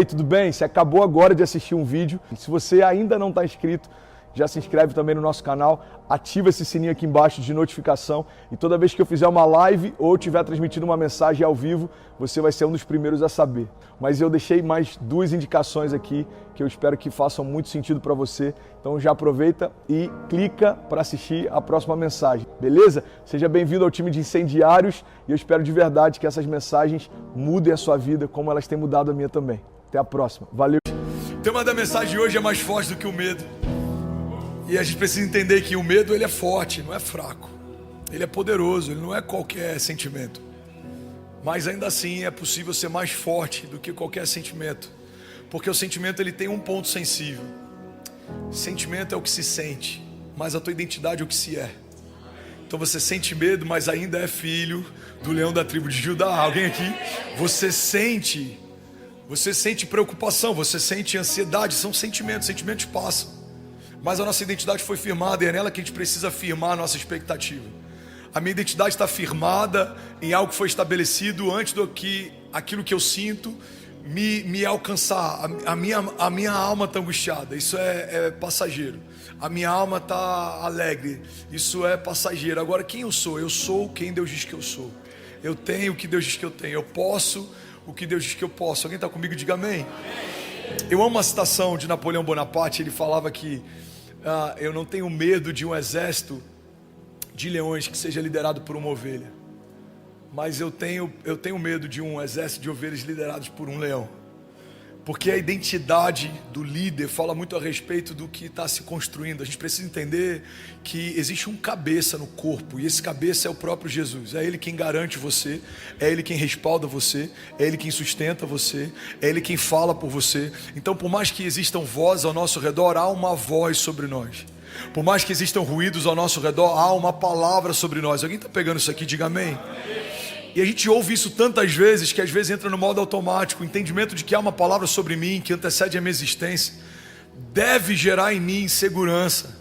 E tudo bem? Você acabou agora de assistir um vídeo. Se você ainda não está inscrito, já se inscreve também no nosso canal, ativa esse sininho aqui embaixo de notificação e toda vez que eu fizer uma live ou estiver transmitindo uma mensagem ao vivo, você vai ser um dos primeiros a saber. Mas eu deixei mais 2 indicações aqui que eu espero que façam muito sentido para você. Então já aproveita e clica para assistir a próxima mensagem, beleza? Seja bem-vindo ao time de incendiários e eu espero de verdade que essas mensagens mudem a sua vida como elas têm mudado a minha também. Até a próxima. Valeu! O tema da mensagem de hoje é mais forte do que o medo. E a gente precisa entender que o medo ele é forte, não é fraco. Ele é poderoso, ele não é qualquer sentimento. Mas ainda assim é possível ser mais forte do que qualquer sentimento. Porque o sentimento ele tem um ponto sensível. Sentimento é o que se sente, mas a tua identidade é o que se é. Então você sente medo, mas ainda é filho do leão da tribo de Judá. Alguém aqui? Você sente preocupação, você sente ansiedade, são sentimentos, sentimentos passam. Mas a nossa identidade foi firmada e é nela que a gente precisa firmar a nossa expectativa. A minha identidade está firmada em algo que foi estabelecido antes do que aquilo que eu sinto me alcançar. A minha alma está angustiada, isso é passageiro. A minha alma está alegre, isso é passageiro. Agora quem eu sou? Eu sou quem Deus diz que eu sou. Eu tenho o que Deus diz que eu tenho. Eu posso o que Deus diz que eu posso. Alguém está comigo? Diga amém. Eu amo a citação de Napoleão Bonaparte. Ele falava que eu não tenho medo de um exército de leões que seja liderado por uma ovelha, mas eu tenho medo de um exército de ovelhas liderados por um leão, porque a identidade do líder fala muito a respeito do que está se construindo. A gente precisa entender que existe um cabeça no corpo, e esse cabeça é o próprio Jesus. É Ele quem garante você, é Ele quem respalda você, é Ele quem sustenta você, é Ele quem fala por você. Então por mais que existam vozes ao nosso redor, há uma voz sobre nós. Por mais que existam ruídos ao nosso redor, há uma palavra sobre nós. Alguém está pegando isso aqui? Diga amém. E a gente ouve isso tantas vezes que às vezes entra no modo automático. O entendimento de que há uma palavra sobre mim que antecede a minha existência deve gerar em mim segurança.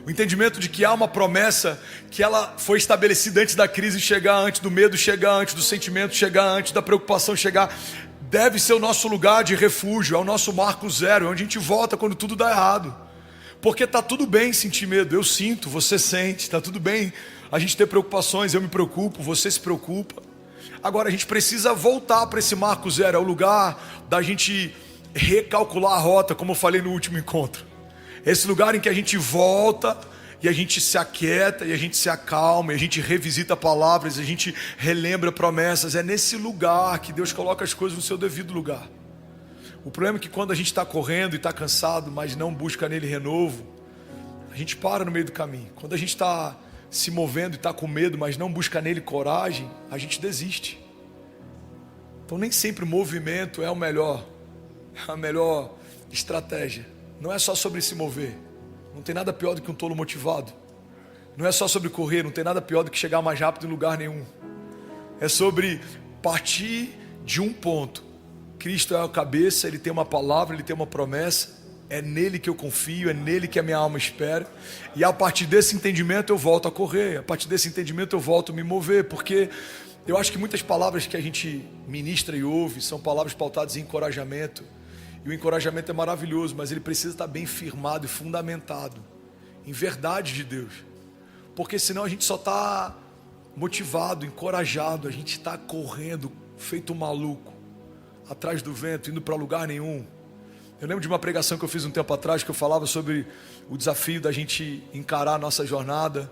O entendimento de que há uma promessa que ela foi estabelecida antes da crise chegar, antes do medo chegar, antes do sentimento chegar, antes da preocupação chegar, deve ser o nosso lugar de refúgio, é o nosso marco zero, é onde a gente volta quando tudo dá errado. Porque está tudo bem sentir medo, eu sinto, você sente, está tudo bem a gente ter preocupações, eu me preocupo, você se preocupa. Agora a gente precisa voltar para esse marco zero, é o lugar da gente recalcular a rota, como eu falei no último encontro. Esse lugar em que a gente volta e a gente se aquieta, e a gente se acalma, e a gente revisita palavras, e a gente relembra promessas. É nesse lugar que Deus coloca as coisas no seu devido lugar. O problema é que quando a gente está correndo e está cansado, mas não busca nele renovo, a gente para no meio do caminho. Quando a gente está se movendo e está com medo, mas não busca nele coragem, a gente desiste. Então nem sempre o movimento é a melhor estratégia. Não é só sobre se mover. Não tem nada pior do que um tolo motivado. Não é só sobre correr, não tem nada pior do que chegar mais rápido em lugar nenhum. É sobre partir de um ponto. Cristo é a cabeça, Ele tem uma palavra, Ele tem uma promessa. É nele que eu confio, é nele que a minha alma espera. E a partir desse entendimento eu volto a correr. A partir desse entendimento eu volto a me mover. Porque eu acho que muitas palavras que a gente ministra e ouve são palavras pautadas em encorajamento. E o encorajamento é maravilhoso, mas ele precisa estar bem firmado e fundamentado em verdade de Deus. Porque senão a gente só está motivado, encorajado, a gente está correndo, feito um maluco, atrás do vento, indo para lugar nenhum. Eu lembro de uma pregação que eu fiz um tempo atrás, que eu falava sobre o desafio da gente encarar a nossa jornada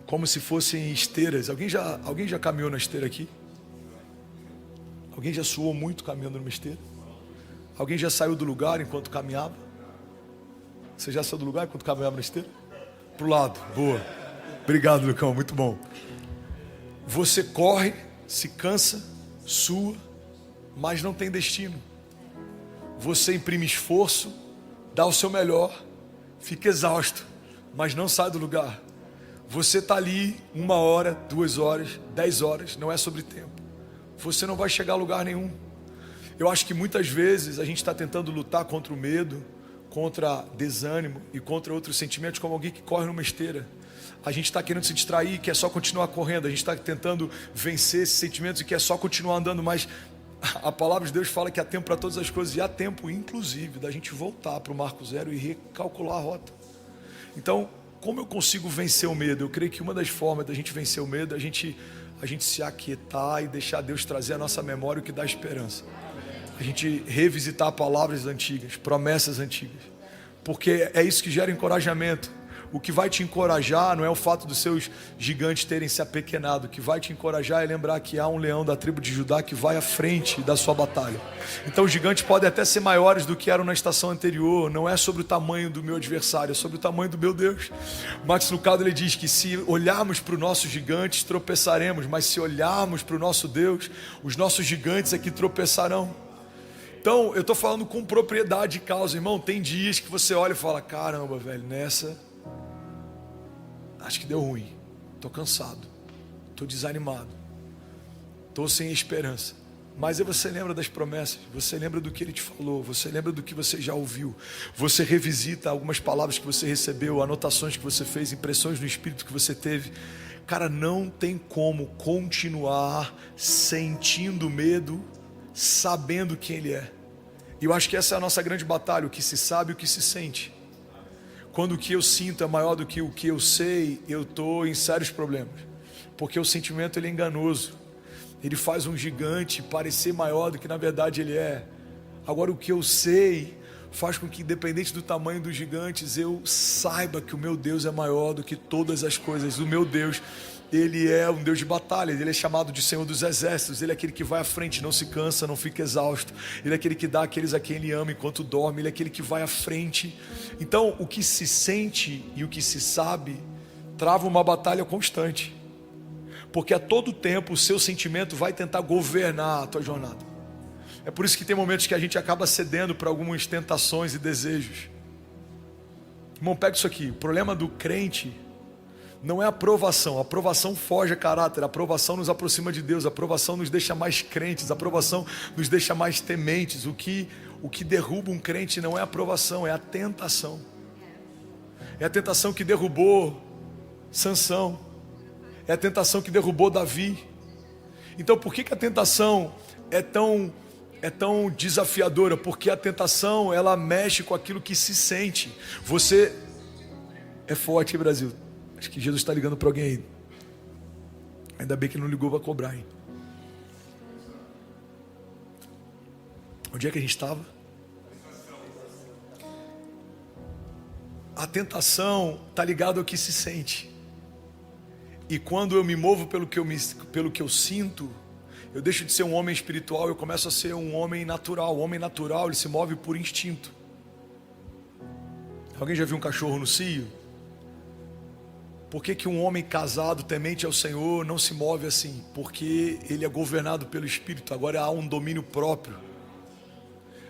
como se fossem esteiras. Alguém já caminhou na esteira aqui? Alguém já suou muito caminhando numa esteira? Alguém já saiu do lugar enquanto caminhava? Você já saiu do lugar enquanto caminhava na esteira? Pro lado, boa. Obrigado, Lucão, muito bom. Você corre, se cansa, sua, mas não tem destino. Você imprime esforço, dá o seu melhor, fica exausto, mas não sai do lugar. Você está ali 1 hora, 2 horas, 10 horas, não é sobre tempo. Você não vai chegar a lugar nenhum. Eu acho que muitas vezes a gente está tentando lutar contra o medo, contra desânimo e contra outros sentimentos, como alguém que corre numa esteira. A gente está querendo se distrair e quer só continuar correndo. A gente está tentando vencer esses sentimentos e quer só continuar andando, mas A palavra de Deus fala que há tempo para todas as coisas, e há tempo, inclusive, da gente voltar para o marco zero e recalcular a rota. Então, como eu consigo vencer o medo? Eu creio que uma das formas da gente vencer o medo é a gente se aquietar e deixar Deus trazer à nossa memória o que dá esperança. A gente revisitar palavras antigas, promessas antigas, porque é isso que gera encorajamento. O que vai te encorajar não é o fato dos seus gigantes terem se apequenado. O que vai te encorajar é lembrar que há um leão da tribo de Judá que vai à frente da sua batalha. Então os gigantes podem até ser maiores do que eram na estação anterior. Não é sobre o tamanho do meu adversário, é sobre o tamanho do meu Deus. Max Lucado, ele diz que se olharmos para os nossos gigantes, tropeçaremos. Mas se olharmos para o nosso Deus, os nossos gigantes é que tropeçarão. Então eu estou falando com propriedade de causa, irmão. Tem dias que você olha e fala: caramba, velho, nessa acho que deu ruim, estou cansado, estou desanimado, estou sem esperança. Mas aí você lembra das promessas, você lembra do que Ele te falou, você lembra do que você já ouviu, você revisita algumas palavras que você recebeu, anotações que você fez, impressões no Espírito que você teve. Cara, não tem como continuar sentindo medo, sabendo quem Ele é. E eu acho que essa é a nossa grande batalha, o que se sabe e o que se sente. Quando o que eu sinto é maior do que o que eu sei, eu estou em sérios problemas. Porque o sentimento ele é enganoso. Ele faz um gigante parecer maior do que na verdade ele é. Agora o que eu sei faz com que, independente do tamanho dos gigantes, eu saiba que o meu Deus é maior do que todas as coisas. O meu Deus, Ele é um Deus de batalha. Ele é chamado de Senhor dos Exércitos. Ele é aquele que vai à frente, não se cansa, não fica exausto. Ele é aquele que dá àqueles a quem Ele ama enquanto dorme. Ele é aquele que vai à frente. Então o que se sente e o que se sabe trava uma batalha constante, porque a todo tempo o seu sentimento vai tentar governar a tua jornada. É por isso que tem momentos que a gente acaba cedendo para algumas tentações e desejos. Irmão, pega isso aqui. O problema do crente não é a aprovação. A aprovação foge a caráter. A aprovação nos aproxima de Deus. A aprovação nos deixa mais crentes. A aprovação nos deixa mais tementes. O que derruba um crente não é a aprovação, é a tentação. É a tentação que derrubou Sansão. É a tentação que derrubou Davi. Então por que a tentação é tão desafiadora? Porque a tentação, ela mexe com aquilo que se sente. Você é forte, Brasil. Acho que Jesus está ligando para alguém aí. Ainda bem que ele não ligou para cobrar, hein? Onde é que a gente estava? A tentação está ligada ao que se sente. E quando eu me movo pelo que eu sinto, eu deixo de ser um homem espiritual, eu começo a ser um homem natural. O homem natural, ele se move por instinto. Alguém já viu um cachorro no cio? Por que um homem casado, temente ao Senhor, não se move assim? Porque ele é governado pelo Espírito. Agora há um domínio próprio.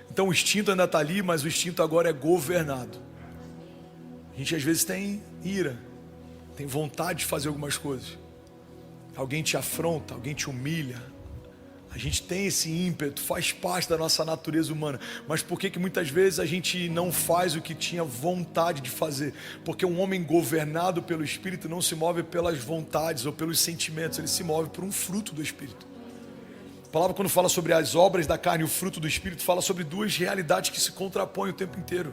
Então o instinto ainda está ali, mas o instinto agora é governado. A gente às vezes tem ira, tem vontade de fazer algumas coisas. Alguém te afronta, alguém te humilha. A gente tem esse ímpeto, faz parte da nossa natureza humana. Mas por que muitas vezes a gente não faz o que tinha vontade de fazer? Porque um homem governado pelo Espírito não se move pelas vontades ou pelos sentimentos. Ele se move por um fruto do Espírito. A palavra, quando fala sobre as obras da carne e o fruto do Espírito, fala sobre duas realidades que se contrapõem o tempo inteiro.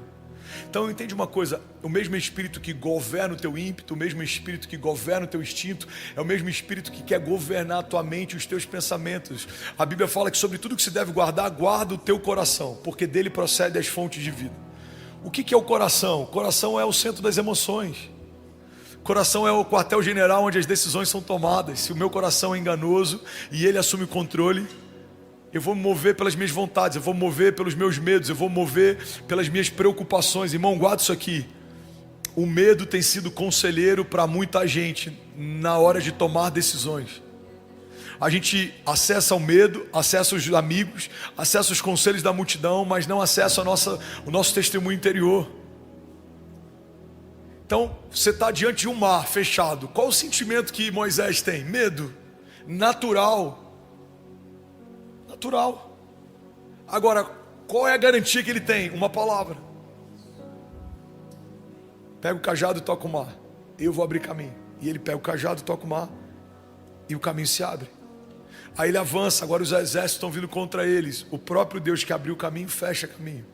Então entende uma coisa: o mesmo Espírito que governa o teu ímpeto, o mesmo Espírito que governa o teu instinto, é o mesmo Espírito que quer governar a tua mente e os teus pensamentos. A Bíblia fala que sobre tudo que se deve guardar, guarda o teu coração, porque dele procedem as fontes de vida. O que é o coração? O coração é o centro das emoções. O coração é o quartel-general onde as decisões são tomadas. Se o meu coração é enganoso e ele assume o controle, eu vou me mover pelas minhas vontades, eu vou me mover pelos meus medos, eu vou me mover pelas minhas preocupações. Irmão, guarda isso aqui. O medo tem sido conselheiro para muita gente na hora de tomar decisões. A gente acessa o medo, acessa os amigos, acessa os conselhos da multidão, mas não acessa o nosso testemunho interior. Então, você está diante de um mar fechado. Qual o sentimento que Moisés tem? Medo. Natural. Agora, qual é a garantia que ele tem? Uma palavra. Pega o cajado e toca o mar. Eu vou abrir caminho. E ele pega o cajado e toca o mar. E o caminho se abre. Aí ele avança, agora os exércitos estão vindo contra eles. O próprio Deus que abriu o caminho, fecha caminho.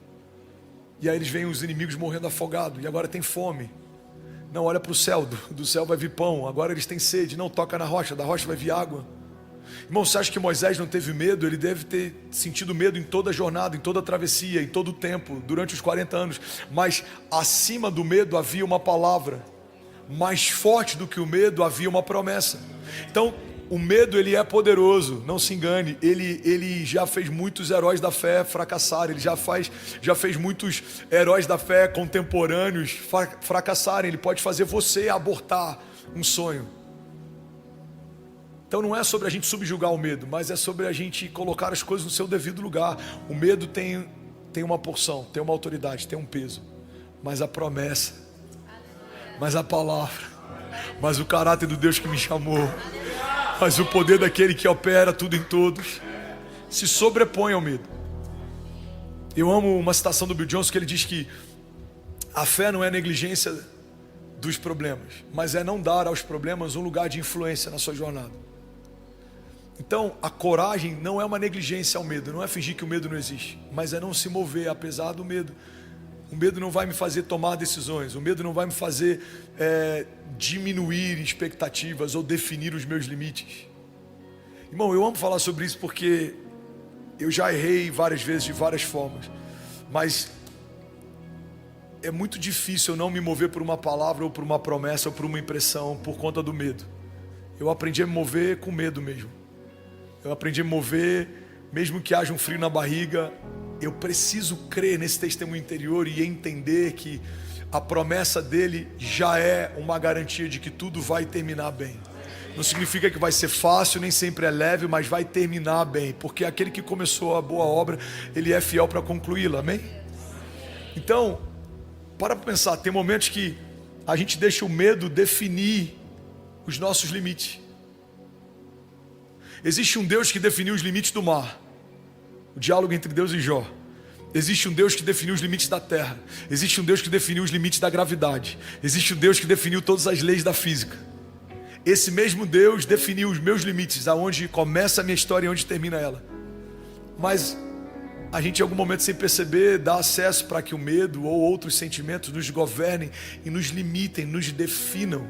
E aí eles veem os inimigos morrendo afogados, e agora tem fome. Não, olha para o céu, do céu vai vir pão, agora eles têm sede. Não, toca na rocha, da rocha vai vir água. Irmão, você acha que Moisés não teve medo? Ele deve ter sentido medo em toda a jornada, em toda a travessia, em todo o tempo, durante os 40 anos. Mas acima do medo havia uma palavra. Mais forte do que o medo havia uma promessa. Então, o medo, ele é poderoso, não se engane. Ele já fez muitos heróis da fé fracassarem. Ele já fez muitos heróis da fé contemporâneos fracassarem. Ele pode fazer você abortar um sonho. Então não é sobre a gente subjugar o medo, mas é sobre a gente colocar as coisas no seu devido lugar. O medo tem uma porção, tem uma autoridade, tem um peso. Mas a promessa, mas a palavra, mas o caráter do Deus que me chamou, mas o poder daquele que opera tudo em todos, se sobrepõe ao medo. Eu amo uma citação do Bill Johnson que ele diz que a fé não é negligência dos problemas, mas é não dar aos problemas um lugar de influência na sua jornada. Então, a coragem não é uma negligência ao medo, não é fingir que o medo não existe, mas é não se mover apesar do medo. O medo não vai me fazer tomar decisões, o medo não vai me fazer diminuir expectativas ou definir os meus limites. Irmão, eu amo falar sobre isso porque eu já errei várias vezes de várias formas, mas é muito difícil eu não me mover por uma palavra ou por uma promessa ou por uma impressão por conta do medo. Eu aprendi a me mover com medo mesmo. Eu aprendi a me mover, mesmo que haja um frio na barriga. Eu preciso crer nesse testemunho interior e entender que a promessa dele já é uma garantia de que tudo vai terminar bem. Não significa que vai ser fácil, nem sempre é leve, mas vai terminar bem, porque aquele que começou a boa obra, ele é fiel para concluí-la, amém? Então, para pensar, tem momentos que a gente deixa o medo definir os nossos limites. Existe um Deus que definiu os limites do mar, o diálogo entre Deus e Jó. Existe um Deus que definiu os limites da terra. Existe um Deus que definiu os limites da gravidade. Existe um Deus que definiu todas as leis da física. Esse mesmo Deus definiu os meus limites, aonde começa a minha história e onde termina ela. Mas a gente em algum momento, sem perceber, dá acesso para que o medo ou outros sentimentos nos governem e nos limitem, nos definam.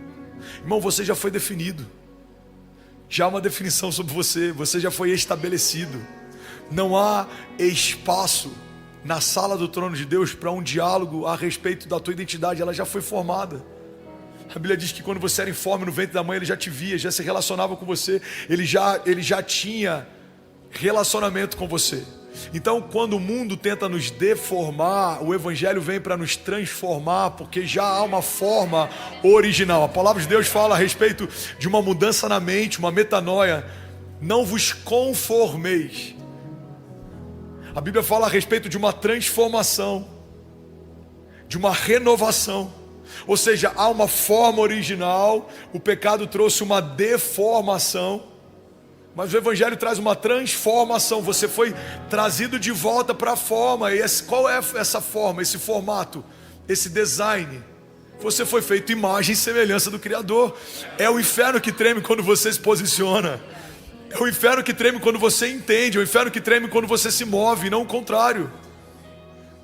Irmão, você já foi definido. Já há uma definição sobre você, você já foi estabelecido. Não há espaço na sala do trono de Deus para um diálogo a respeito da tua identidade, ela já foi formada. A Bíblia diz que quando você era informe no ventre da mãe, ele já te via, já se relacionava com você, ele já tinha relacionamento com você. Então, quando o mundo tenta nos deformar, o Evangelho vem para nos transformar, porque já há uma forma original. A palavra de Deus fala a respeito de uma mudança na mente, uma metanoia. Não vos conformeis. A Bíblia fala a respeito de uma transformação, de uma renovação. Ou seja, há uma forma original, o pecado trouxe uma deformação, mas o Evangelho traz uma transformação. Você foi trazido de volta para a forma. E qual é essa forma, esse formato, esse design? Você foi feito imagem e semelhança do Criador. É o inferno que treme quando você se posiciona. É o inferno que treme quando você entende. É o inferno que treme quando você se move, não o contrário.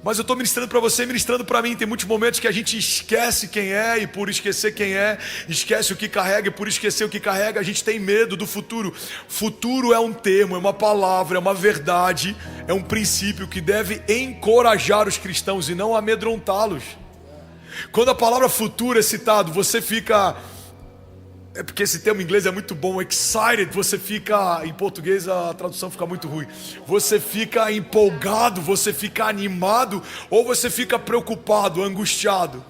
Mas eu estou ministrando para você, ministrando para mim. Tem muitos momentos que a gente esquece quem é, e por esquecer quem é, esquece o que carrega, e por esquecer o que carrega, a gente tem medo do futuro. Futuro é um termo, é uma palavra, é uma verdade, é um princípio que deve encorajar os cristãos e não amedrontá-los. Quando a palavra futuro é citado, você fica... É porque esse termo em inglês é muito bom, excited, você fica, em português a tradução fica muito ruim. Você fica empolgado, você fica animado, ou você fica preocupado, angustiado.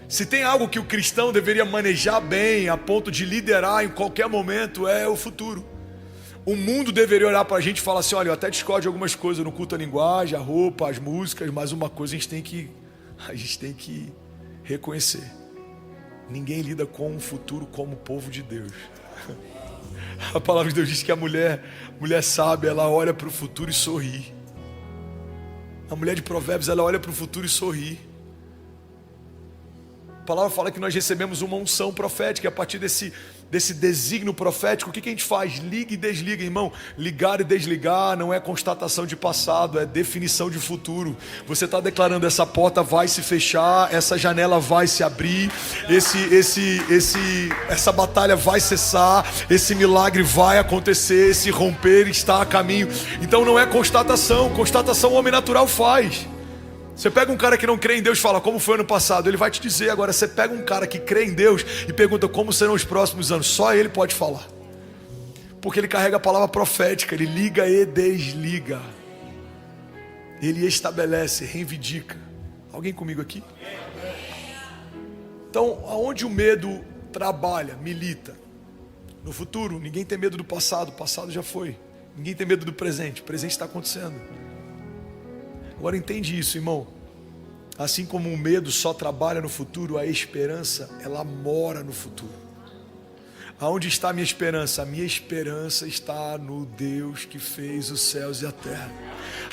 Se tem algo que o cristão deveria manejar bem, a ponto de liderar em qualquer momento, é o futuro. O mundo deveria olhar para a gente e falar assim, olha, eu até discordo de algumas coisas no culto à linguagem, a roupa, as músicas, mas uma coisa a gente tem que reconhecer. Ninguém lida com o futuro como o povo de Deus. A palavra de Deus diz que a mulher sábia, ela olha para o futuro e sorri. A mulher de Provérbios, ela olha para o futuro e sorri. A palavra fala que nós recebemos uma unção profética. A partir desse desígnio profético, o que a gente faz? Liga e desliga, irmão. Ligar e desligar não é constatação de passado, é definição de futuro. Você está declarando: essa porta vai se fechar, essa janela vai se abrir, essa batalha vai cessar, esse milagre vai acontecer, esse romper está a caminho. Então não é constatação. Constatação o homem natural faz. Você pega um cara que não crê em Deus e fala: como foi ano passado? Ele vai te dizer. Agora você pega um cara que crê em Deus e pergunta: como serão os próximos anos? Só ele pode falar, porque ele carrega a palavra profética. Ele liga e desliga, ele estabelece, reivindica. Alguém comigo aqui? Então, aonde o medo trabalha, milita? No futuro. Ninguém tem medo do passado, o passado já foi. Ninguém tem medo do presente, o presente está acontecendo. Agora entende isso, irmão. Assim como o medo só trabalha no futuro, a esperança, ela mora no futuro. Aonde está a minha esperança? A minha esperança está no Deus que fez os céus e a terra.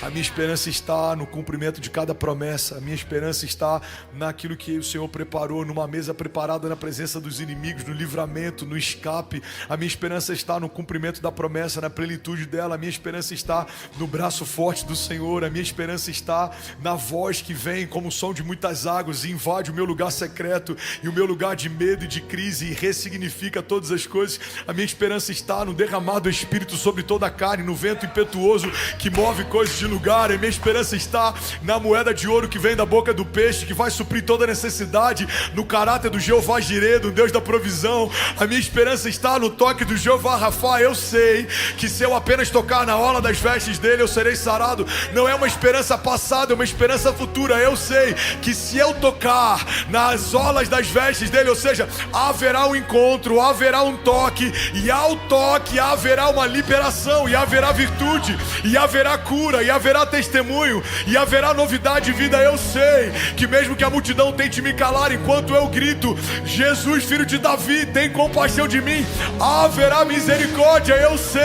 A minha esperança está no cumprimento de cada promessa. A minha esperança está naquilo que o Senhor preparou, numa mesa preparada na presença dos inimigos, no livramento, no escape. A minha esperança está no cumprimento da promessa, na plenitude dela. A minha esperança está no braço forte do Senhor. A minha esperança está na voz que vem como o som de muitas águas e invade o meu lugar secreto e o meu lugar de medo e de crise e ressignifica todas as coisas. A minha esperança está no derramar do Espírito sobre toda a carne, no vento impetuoso que move coisas de lugar. A minha esperança está na moeda de ouro que vem da boca do peixe, que vai suprir toda necessidade, no caráter do Jeová Jireh, do Deus da provisão. A minha esperança está no toque do Jeová Rafa. Eu sei que se eu apenas tocar na orla das vestes dele, eu serei sarado. Não é uma esperança passada, é uma esperança futura. Eu sei que se eu tocar nas orlas das vestes dele, ou seja, haverá um encontro, haverá um toque, e ao toque haverá uma liberação, e haverá virtude, e haverá cura, e haverá testemunho, e haverá novidade de vida. Eu sei que mesmo que a multidão tente me calar enquanto eu grito: Jesus, filho de Davi, tem compaixão de mim, haverá misericórdia. Eu sei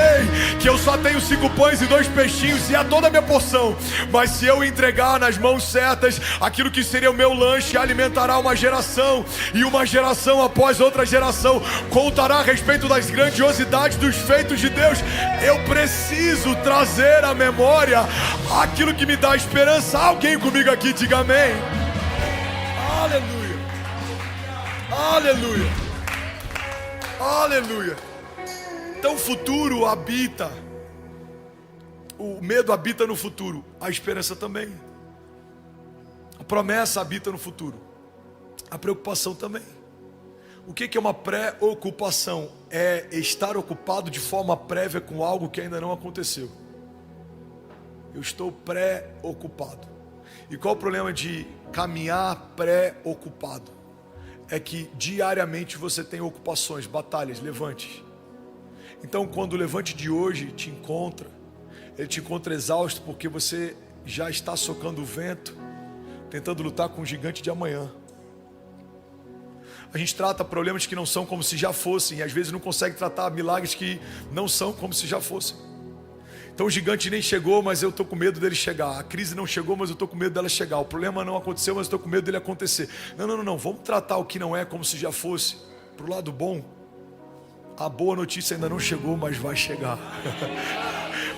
que eu só tenho 5 pães e 2 peixinhos, e é toda a minha porção, mas se eu entregar nas mãos certas aquilo que seria o meu lanche, alimentará uma geração, e uma geração após outra geração contará a respeito das grandiosidades dos feitos de Deus. Eu preciso trazer à memória aquilo que me dá esperança. Alguém comigo aqui, diga amém. Aleluia, aleluia, aleluia. Então o futuro habita, o medo habita no futuro, a esperança também. A promessa habita no futuro, a preocupação também. O que é uma preocupação? É estar ocupado de forma prévia com algo que ainda não aconteceu. Eu estou preocupado. E qual o problema de caminhar preocupado? É que diariamente você tem ocupações, batalhas, levantes. Então quando o levante de hoje te encontra, ele te encontra exausto porque você já está socando o vento, tentando lutar com o gigante de amanhã. A gente trata problemas que não são como se já fossem, e às vezes não consegue tratar milagres que não são como se já fossem. Então o gigante nem chegou, mas eu estou com medo dele chegar. A crise não chegou, mas eu estou com medo dela chegar. O problema não aconteceu, mas eu estou com medo dele acontecer. Não. Vamos tratar o que não é como se já fosse. Para o lado bom, a boa notícia ainda não chegou, mas vai chegar.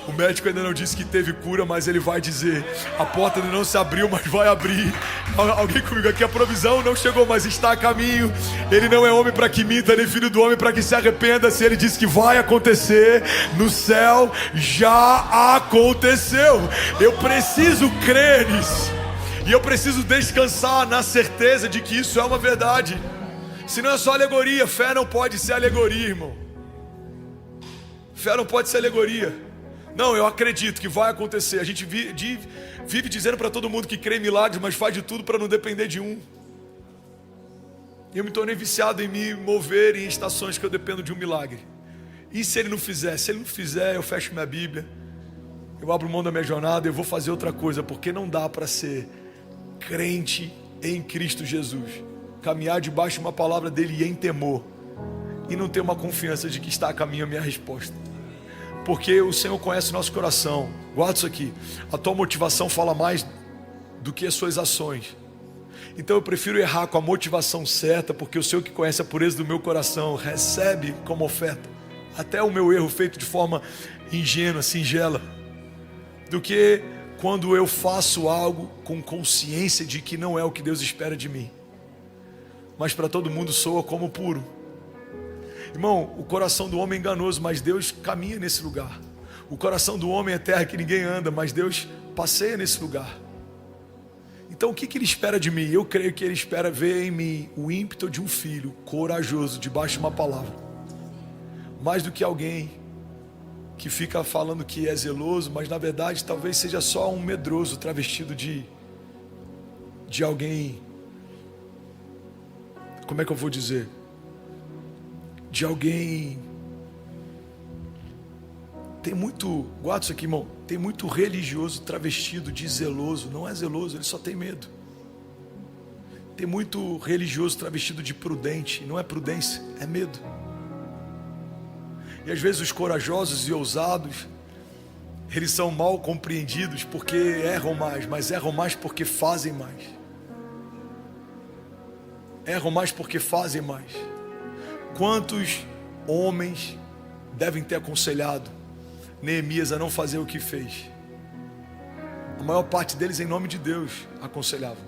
O médico ainda não disse que teve cura, mas ele vai dizer. A porta ainda não se abriu, mas vai abrir. Alguém comigo aqui? A provisão não chegou, mas está a caminho. Ele não é homem para que minta, nem filho do homem para que se arrependa. Se ele disse que vai acontecer no céu, já aconteceu. Eu preciso crer nisso, e eu preciso descansar na certeza de que isso é uma verdade. Se não é só alegoria, fé não pode ser alegoria, irmão. Fé não pode ser alegoria. Não, eu acredito que vai acontecer. A gente vive dizendo para todo mundo que crê em milagres, mas faz de tudo para não depender de um. E eu me tornei viciado em me mover em estações que eu dependo de um milagre. E se ele não fizer? Se ele não fizer, eu fecho minha Bíblia, eu abro mão da minha jornada, eu vou fazer outra coisa, porque não dá para ser crente em Cristo Jesus, caminhar debaixo de uma palavra dele e em temor, e não ter uma confiança de que está a caminho a minha resposta. Porque o Senhor conhece o nosso coração. Guarda isso aqui. A tua motivação fala mais do que as suas ações. Então eu prefiro errar com a motivação certa, porque o Senhor que conhece a pureza do meu coração recebe como oferta até o meu erro feito de forma ingênua, singela, do que quando eu faço algo com consciência de que não é o que Deus espera de mim, mas para todo mundo soa como puro. Irmão, o coração do homem é enganoso, mas Deus caminha nesse lugar. O coração do homem é terra que ninguém anda, mas Deus passeia nesse lugar. Então o que Ele espera de mim? Eu creio que Ele espera ver em mim o ímpeto de um filho corajoso debaixo de uma palavra, mais do que alguém que fica falando que é zeloso, mas na verdade talvez seja só um medroso travestido de alguém, como é que eu vou dizer? De alguém. Tem muito, guarda isso aqui, irmão, tem muito religioso travestido de zeloso. Não é zeloso, ele só tem medo. Tem muito religioso travestido de prudente. Não é prudência, é medo. E às vezes os corajosos e ousados, eles são mal compreendidos porque erram mais, mas erram mais porque fazem mais. Erram mais porque fazem mais. Quantos homens devem ter aconselhado Neemias a não fazer o que fez? A maior parte deles, em nome de Deus, aconselhavam.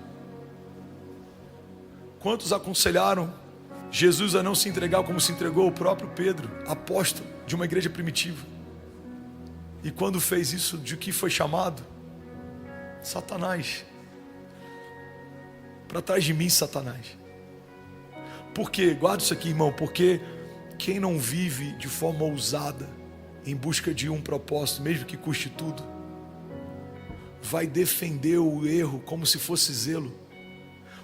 Quantos aconselharam Jesus a não se entregar como se entregou o próprio Pedro, apóstolo de uma igreja primitiva? E quando fez isso, de que foi chamado? Satanás. Para trás de mim, Satanás. Por quê? Guarda isso aqui, irmão. Porque quem não vive de forma ousada, em busca de um propósito, mesmo que custe tudo, vai defender o erro como se fosse zelo.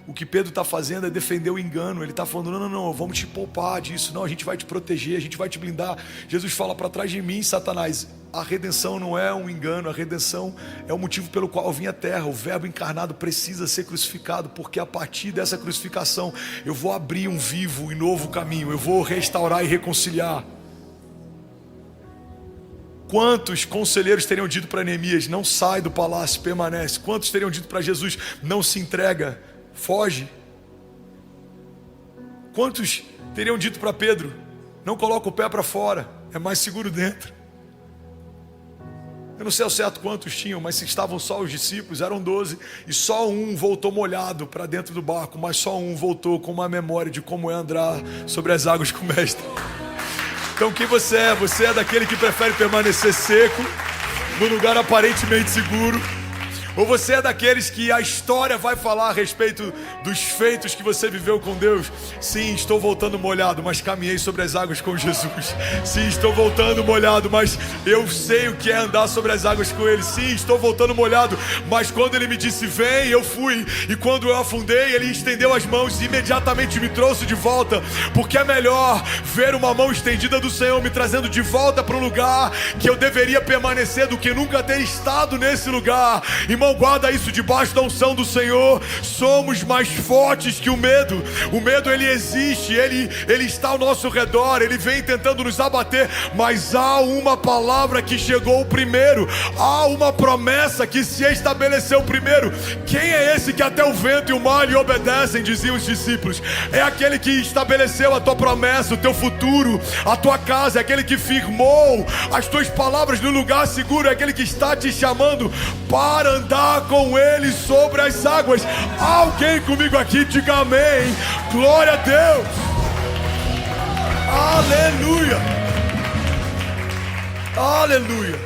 O que Pedro está fazendo é defender o engano. Ele está falando, não, vamos te poupar disso. Não, a gente vai te proteger, a gente vai te blindar. Jesus fala, para trás de mim, Satanás. A redenção não é um engano, a redenção é o motivo pelo qual eu vim à terra. O verbo encarnado precisa ser crucificado, porque a partir dessa crucificação eu vou abrir um vivo e novo caminho. Eu vou restaurar e reconciliar. Quantos conselheiros teriam dito para Neemias, não sai do palácio, permanece? Quantos teriam dito para Jesus, não se entrega, foge? Quantos teriam dito para Pedro, não coloca o pé para fora, é mais seguro dentro? Eu não sei ao certo quantos tinham, mas se estavam só os discípulos, eram 12, e só um voltou molhado para dentro do barco, mas só um voltou com uma memória de como é andar sobre as águas com o mestre. Então quem você é? Você é daquele que prefere permanecer seco, no lugar aparentemente seguro? Ou você é daqueles que a história vai falar a respeito dos feitos que você viveu com Deus? Sim, estou voltando molhado, mas caminhei sobre as águas com Jesus. Sim, estou voltando molhado, mas eu sei o que é andar sobre as águas com Ele. Sim, estou voltando molhado, mas quando Ele me disse vem, eu fui. E quando eu afundei, Ele estendeu as mãos e imediatamente me trouxe de volta. Porque é melhor ver uma mão estendida do Senhor me trazendo de volta para o lugar que eu deveria permanecer, do que nunca ter estado nesse lugar. Irmão, guarda isso debaixo da unção do Senhor. Somos mais fortes que o medo. O medo, ele existe, ele está ao nosso redor, ele vem tentando nos abater, mas há uma palavra que chegou primeiro, há uma promessa que se estabeleceu primeiro. Quem é esse que até o vento e o mar lhe obedecem? Diziam os discípulos. É aquele que estabeleceu a tua promessa, o teu futuro, a tua casa, é aquele que firmou as tuas palavras no lugar seguro, é aquele que está te chamando para andar com Ele sobre as águas. Alguém comigo aqui, diga amém. Glória a Deus. Aleluia. Aleluia.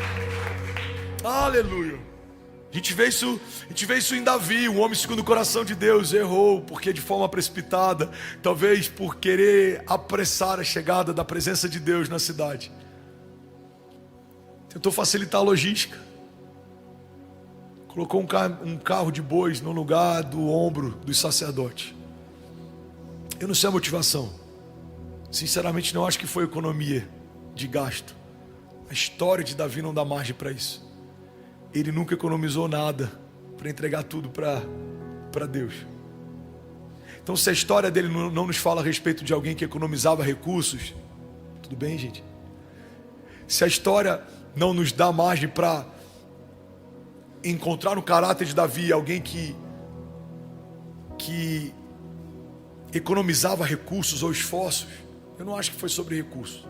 Aleluia. A gente vê isso em Davi, um homem segundo o coração de Deus. Errou porque de forma precipitada, talvez por querer apressar a chegada da presença de Deus na cidade, tentou facilitar a logística. Colocou um carro de bois no lugar do ombro dos sacerdotes. Eu não sei a motivação. Sinceramente não acho que foi economia de gasto. A história de Davi não dá margem para isso. Ele nunca economizou nada para entregar tudo para Deus. Então se a história dele não nos fala a respeito de alguém que economizava recursos, tudo bem, gente? Se a história não nos dá margem para encontrar no caráter de Davi alguém que que economizava recursos ou esforços, eu não acho que foi sobre recursos.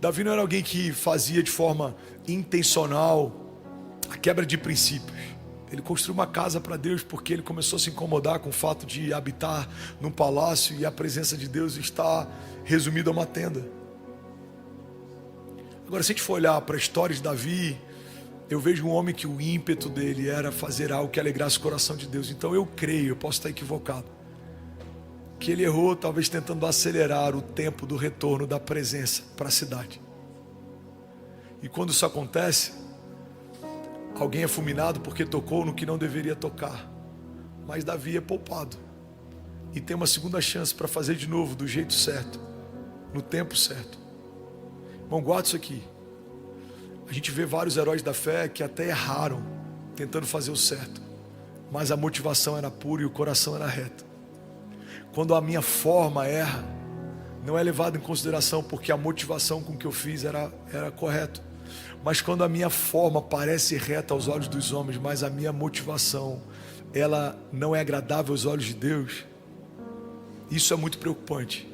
Davi não era alguém que fazia de forma intencional a quebra de princípios. Ele construiu uma casa para Deus porque ele começou a se incomodar com o fato de habitar num palácio e a presença de Deus está resumida a uma tenda. Agora, se a gente for olhar para a história de Davi, eu vejo um homem que o ímpeto dele era fazer algo que alegrasse o coração de Deus. Então eu creio, eu posso estar equivocado, que ele errou talvez tentando acelerar o tempo do retorno da presença para a cidade. E quando isso acontece, alguém é fulminado porque tocou no que não deveria tocar. Mas Davi é poupado e tem uma segunda chance para fazer de novo do jeito certo, no tempo certo. Irmão, guarda isso aqui. A gente vê vários heróis da fé que até erraram tentando fazer o certo, mas a motivação era pura e o coração era reto. Quando a minha forma erra, não é levado em consideração porque a motivação com que eu fiz era correto. Mas quando a minha forma parece reta aos olhos dos homens, mas a minha motivação, ela não é agradável aos olhos de Deus, isso é muito preocupante.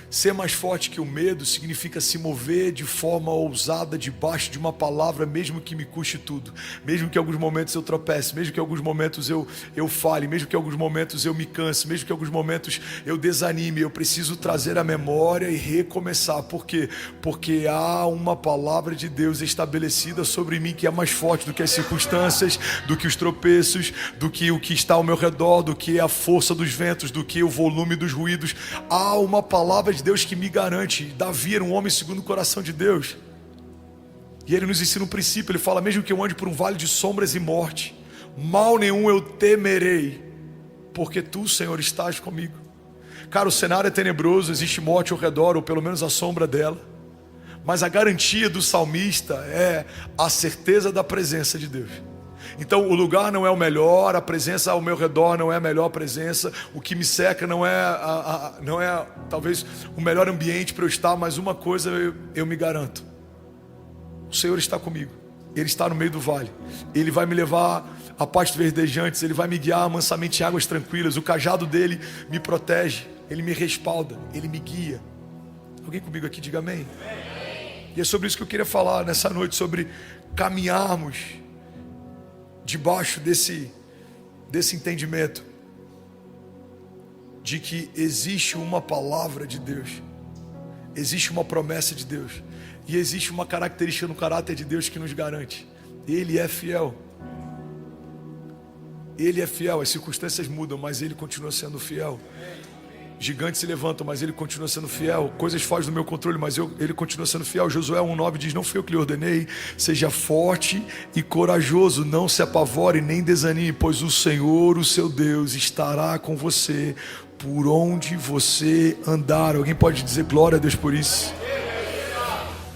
Ser mais forte que o medo significa se mover de forma ousada debaixo de uma palavra, mesmo que me custe tudo, mesmo que em alguns momentos eu tropece, mesmo que em alguns momentos eu fale, mesmo que em alguns momentos eu me canse, mesmo que em alguns momentos eu desanime. Eu preciso trazer a memória e recomeçar. Por quê? Porque há uma palavra de Deus estabelecida sobre mim que é mais forte do que as circunstâncias, do que os tropeços, do que o que está ao meu redor, do que a força dos ventos, do que o volume dos ruídos. Há uma palavra de Deus que me garante. Davi era um homem segundo o coração de Deus, e ele nos ensina um princípio. Ele fala: mesmo que eu ande por um vale de sombras e morte, mal nenhum eu temerei, porque tu, Senhor, estás comigo. Cara, o cenário é tenebroso, existe morte ao redor, ou pelo menos a sombra dela, mas a garantia do salmista é a certeza da presença de Deus. Então o lugar não é o melhor, a presença ao meu redor não é a melhor presença, o que me cerca não é talvez o melhor ambiente para eu estar, mas uma coisa eu me garanto: o Senhor está comigo, Ele está no meio do vale, Ele vai me levar a pastos verdejantes, Ele vai me guiar mansamente em águas tranquilas, o cajado dele me protege, Ele me respalda, Ele me guia. Alguém comigo aqui, diga amém. E é sobre isso que eu queria falar nessa noite, sobre caminharmos debaixo desse entendimento de que existe uma palavra de Deus, existe uma promessa de Deus, e existe uma característica no caráter de Deus que nos garante: Ele é fiel. Ele é fiel. As circunstâncias mudam, mas Ele continua sendo fiel. Gigantes se levantam, mas Ele continua sendo fiel. Coisas fogem do meu controle, mas Ele continua sendo fiel. Josué 1,9 diz: não fui eu que lhe ordenei, seja forte e corajoso, não se apavore nem desanime, pois o Senhor, o seu Deus, estará com você por onde você andar. Alguém pode dizer glória a Deus por isso?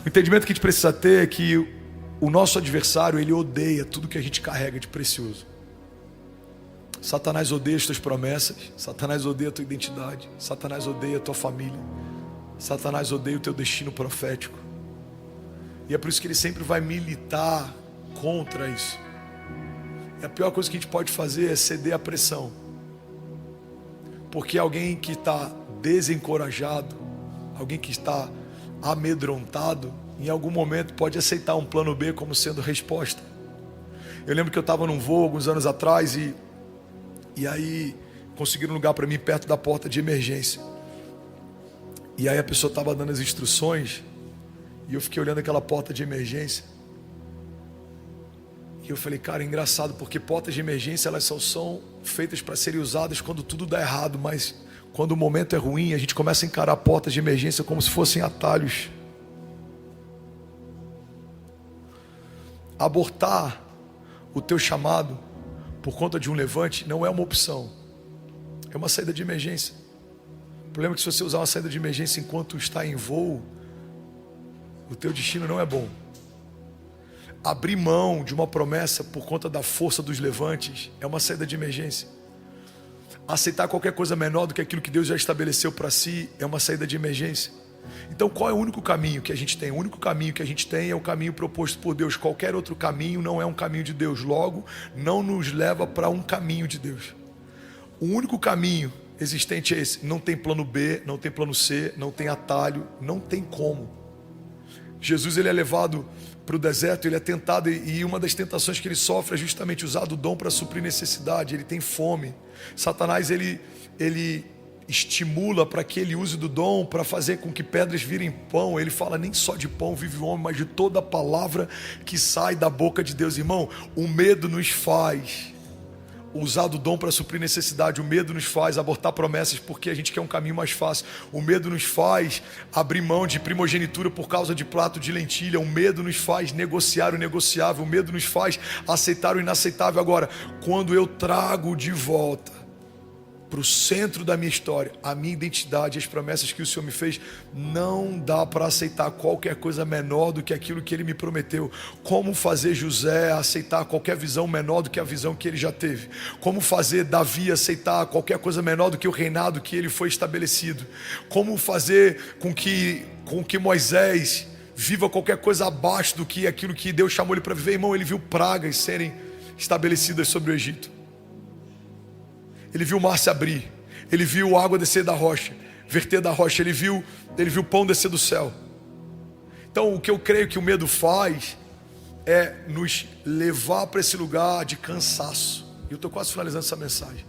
O entendimento que a gente precisa ter é que o nosso adversário, ele odeia tudo que a gente carrega de precioso. Satanás odeia as tuas promessas, Satanás odeia a tua identidade, Satanás odeia a tua família, Satanás odeia o teu destino profético. E é por isso que ele sempre vai militar contra isso. E a pior coisa que a gente pode fazer é ceder à pressão, porque alguém que está desencorajado, alguém que está amedrontado, em algum momento pode aceitar um plano B como sendo resposta. Eu lembro que eu estava num voo alguns anos atrás e aí conseguiram um lugar para mim perto da porta de emergência. E aí a pessoa estava dando as instruções e eu fiquei olhando aquela porta de emergência. E eu falei: cara, é engraçado, porque portas de emergência elas só são feitas para serem usadas quando tudo dá errado, mas quando o momento é ruim, a gente começa a encarar portas de emergência como se fossem atalhos. Abortar o teu chamado por conta de um levante não é uma opção, é uma saída de emergência. O problema é que se você usar uma saída de emergência enquanto está em voo, o teu destino não é bom. Abrir mão de uma promessa por conta da força dos levantes é uma saída de emergência. Aceitar qualquer coisa menor do que aquilo que Deus já estabeleceu para si é uma saída de emergência. Então qual é o único caminho que a gente tem? O único caminho que a gente tem é o caminho proposto por Deus. Qualquer outro caminho não é um caminho de Deus. Logo, não nos leva para um caminho de Deus. O único caminho existente é esse. Não tem plano B, não tem plano C, não tem atalho, não tem como. Jesus, ele é levado para o deserto, ele é tentado, e uma das tentações que ele sofre é justamente usar do dom para suprir necessidade. Ele tem fome. Satanás, ele estimula para que ele use do dom para fazer com que pedras virem pão. Ele fala: nem só de pão vive o homem, mas de toda a palavra que sai da boca de Deus. Irmão, o medo nos faz usar do dom para suprir necessidade. O medo nos faz abortar promessas porque a gente quer um caminho mais fácil. O medo nos faz abrir mão de primogenitura por causa de prato de lentilha. O medo nos faz negociar o negociável. O medo nos faz aceitar o inaceitável. Agora, quando eu trago de volta para o centro da minha história a minha identidade, as promessas que o Senhor me fez, não dá para aceitar qualquer coisa menor do que aquilo que Ele me prometeu. Como fazer José aceitar qualquer visão menor do que a visão que ele já teve? Como fazer Davi aceitar qualquer coisa menor do que o reinado que ele foi estabelecido? Como fazer com que Moisés viva qualquer coisa abaixo do que aquilo que Deus chamou ele para viver? Irmão, ele viu pragas serem estabelecidas sobre o Egito. Ele viu o mar se abrir, ele viu a água descer da rocha, verter da rocha, ele viu o pão descer do céu. Então, o que eu creio que o medo faz é nos levar para esse lugar de cansaço. E eu estou quase finalizando essa mensagem.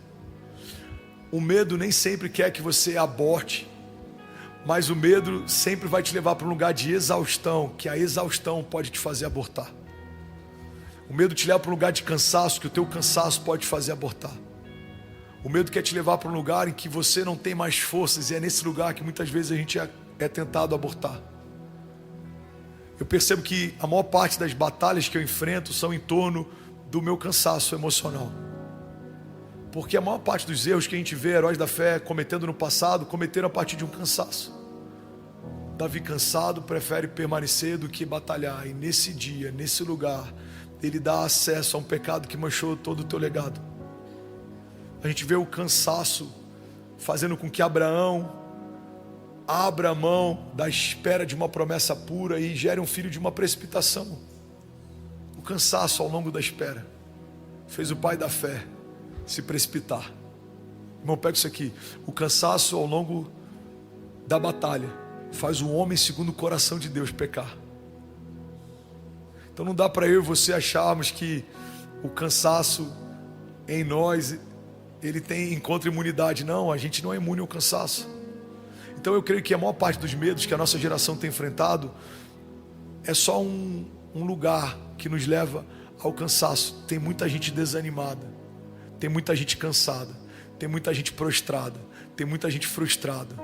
O medo nem sempre quer que você aborte, mas o medo sempre vai te levar para um lugar de exaustão, que a exaustão pode te fazer abortar. O medo te leva para um lugar de cansaço, que o teu cansaço pode te fazer abortar. O medo quer te levar para um lugar em que você não tem mais forças, e é nesse lugar que muitas vezes a gente é tentado a abortar. Eu percebo que a maior parte das batalhas que eu enfrento são em torno do meu cansaço emocional. Porque a maior parte dos erros que a gente vê heróis da fé cometendo no passado, cometeram a partir de um cansaço. Davi, cansado, prefere permanecer do que batalhar. E nesse dia, nesse lugar, ele dá acesso a um pecado que manchou todo o teu legado. A gente vê o cansaço fazendo com que Abraão abra a mão da espera de uma promessa pura e gere um filho de uma precipitação. O cansaço ao longo da espera fez o pai da fé se precipitar. Irmão, pega isso aqui. O cansaço ao longo da batalha faz o homem segundo o coração de Deus pecar. Então não dá para eu e você acharmos que o cansaço em nós ele encontra imunidade. Não, a gente não é imune ao cansaço. Então eu creio que a maior parte dos medos que a nossa geração tem enfrentado é só um lugar que nos leva ao cansaço. Tem muita gente desanimada, tem muita gente cansada, tem muita gente prostrada, tem muita gente frustrada.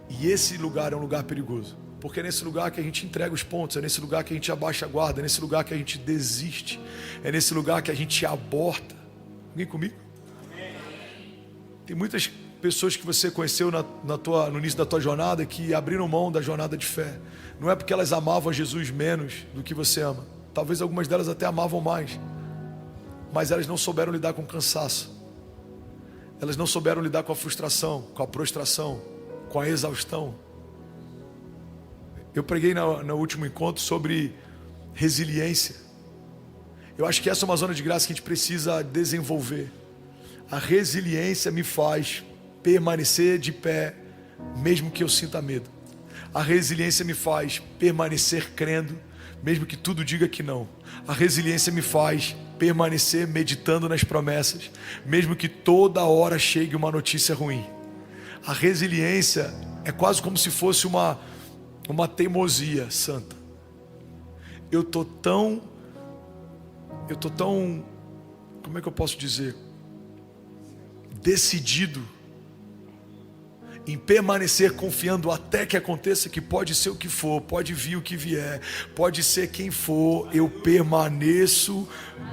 E esse lugar é um lugar perigoso, porque é nesse lugar que a gente entrega os pontos, é nesse lugar que a gente abaixa a guarda, é nesse lugar que a gente desiste, é nesse lugar que a gente aborta. Alguém comigo? Tem muitas pessoas que você conheceu no início da tua jornada que abriram mão da jornada de fé. Não é porque elas amavam Jesus menos do que você ama. Talvez algumas delas até amavam mais, mas elas não souberam lidar com o cansaço. Elas não souberam lidar com a frustração, com a prostração, com a exaustão. Eu preguei no último encontro sobre resiliência. Eu acho que essa é uma zona de graça que a gente precisa desenvolver. A resiliência me faz permanecer de pé, mesmo que eu sinta medo. A resiliência me faz permanecer crendo, mesmo que tudo diga que não. A resiliência me faz permanecer meditando nas promessas, mesmo que toda hora chegue uma notícia ruim. A resiliência é quase como se fosse uma teimosia santa. Eu tô tão, como é que eu posso dizer? Decidido em permanecer confiando até que aconteça, que pode ser o que for, pode vir o que vier, pode ser quem for, eu permaneço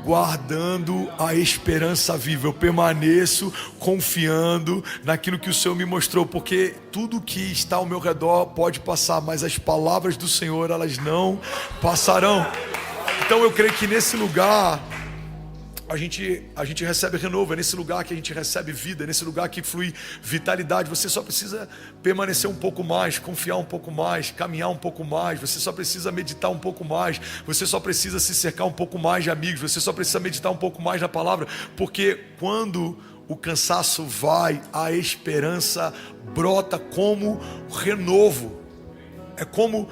guardando a esperança viva, eu permaneço confiando naquilo que o Senhor me mostrou, porque tudo que está ao meu redor pode passar, mas as palavras do Senhor, elas não passarão. Então eu creio que nesse lugar a gente recebe renovo. É nesse lugar que a gente recebe vida, é nesse lugar que flui vitalidade. Você só precisa permanecer um pouco mais, confiar um pouco mais, caminhar um pouco mais. Você só precisa meditar um pouco mais. Você só precisa se cercar um pouco mais de amigos. Você só precisa meditar um pouco mais na palavra, porque quando o cansaço vai, a esperança brota como renovo. É como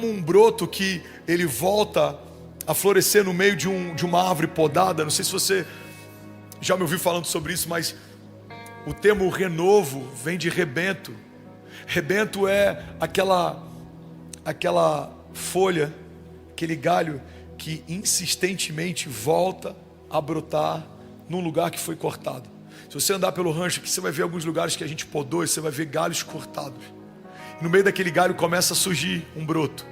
um broto que ele volta a florescer no meio de uma árvore podada. Não sei se você já me ouviu falando sobre isso, mas o termo renovo vem de rebento. Rebento é aquela folha, aquele galho que insistentemente volta a brotar num lugar que foi cortado. Se você andar pelo rancho aqui, você vai ver alguns lugares que a gente podou e você vai ver galhos cortados. E no meio daquele galho começa a surgir um broto.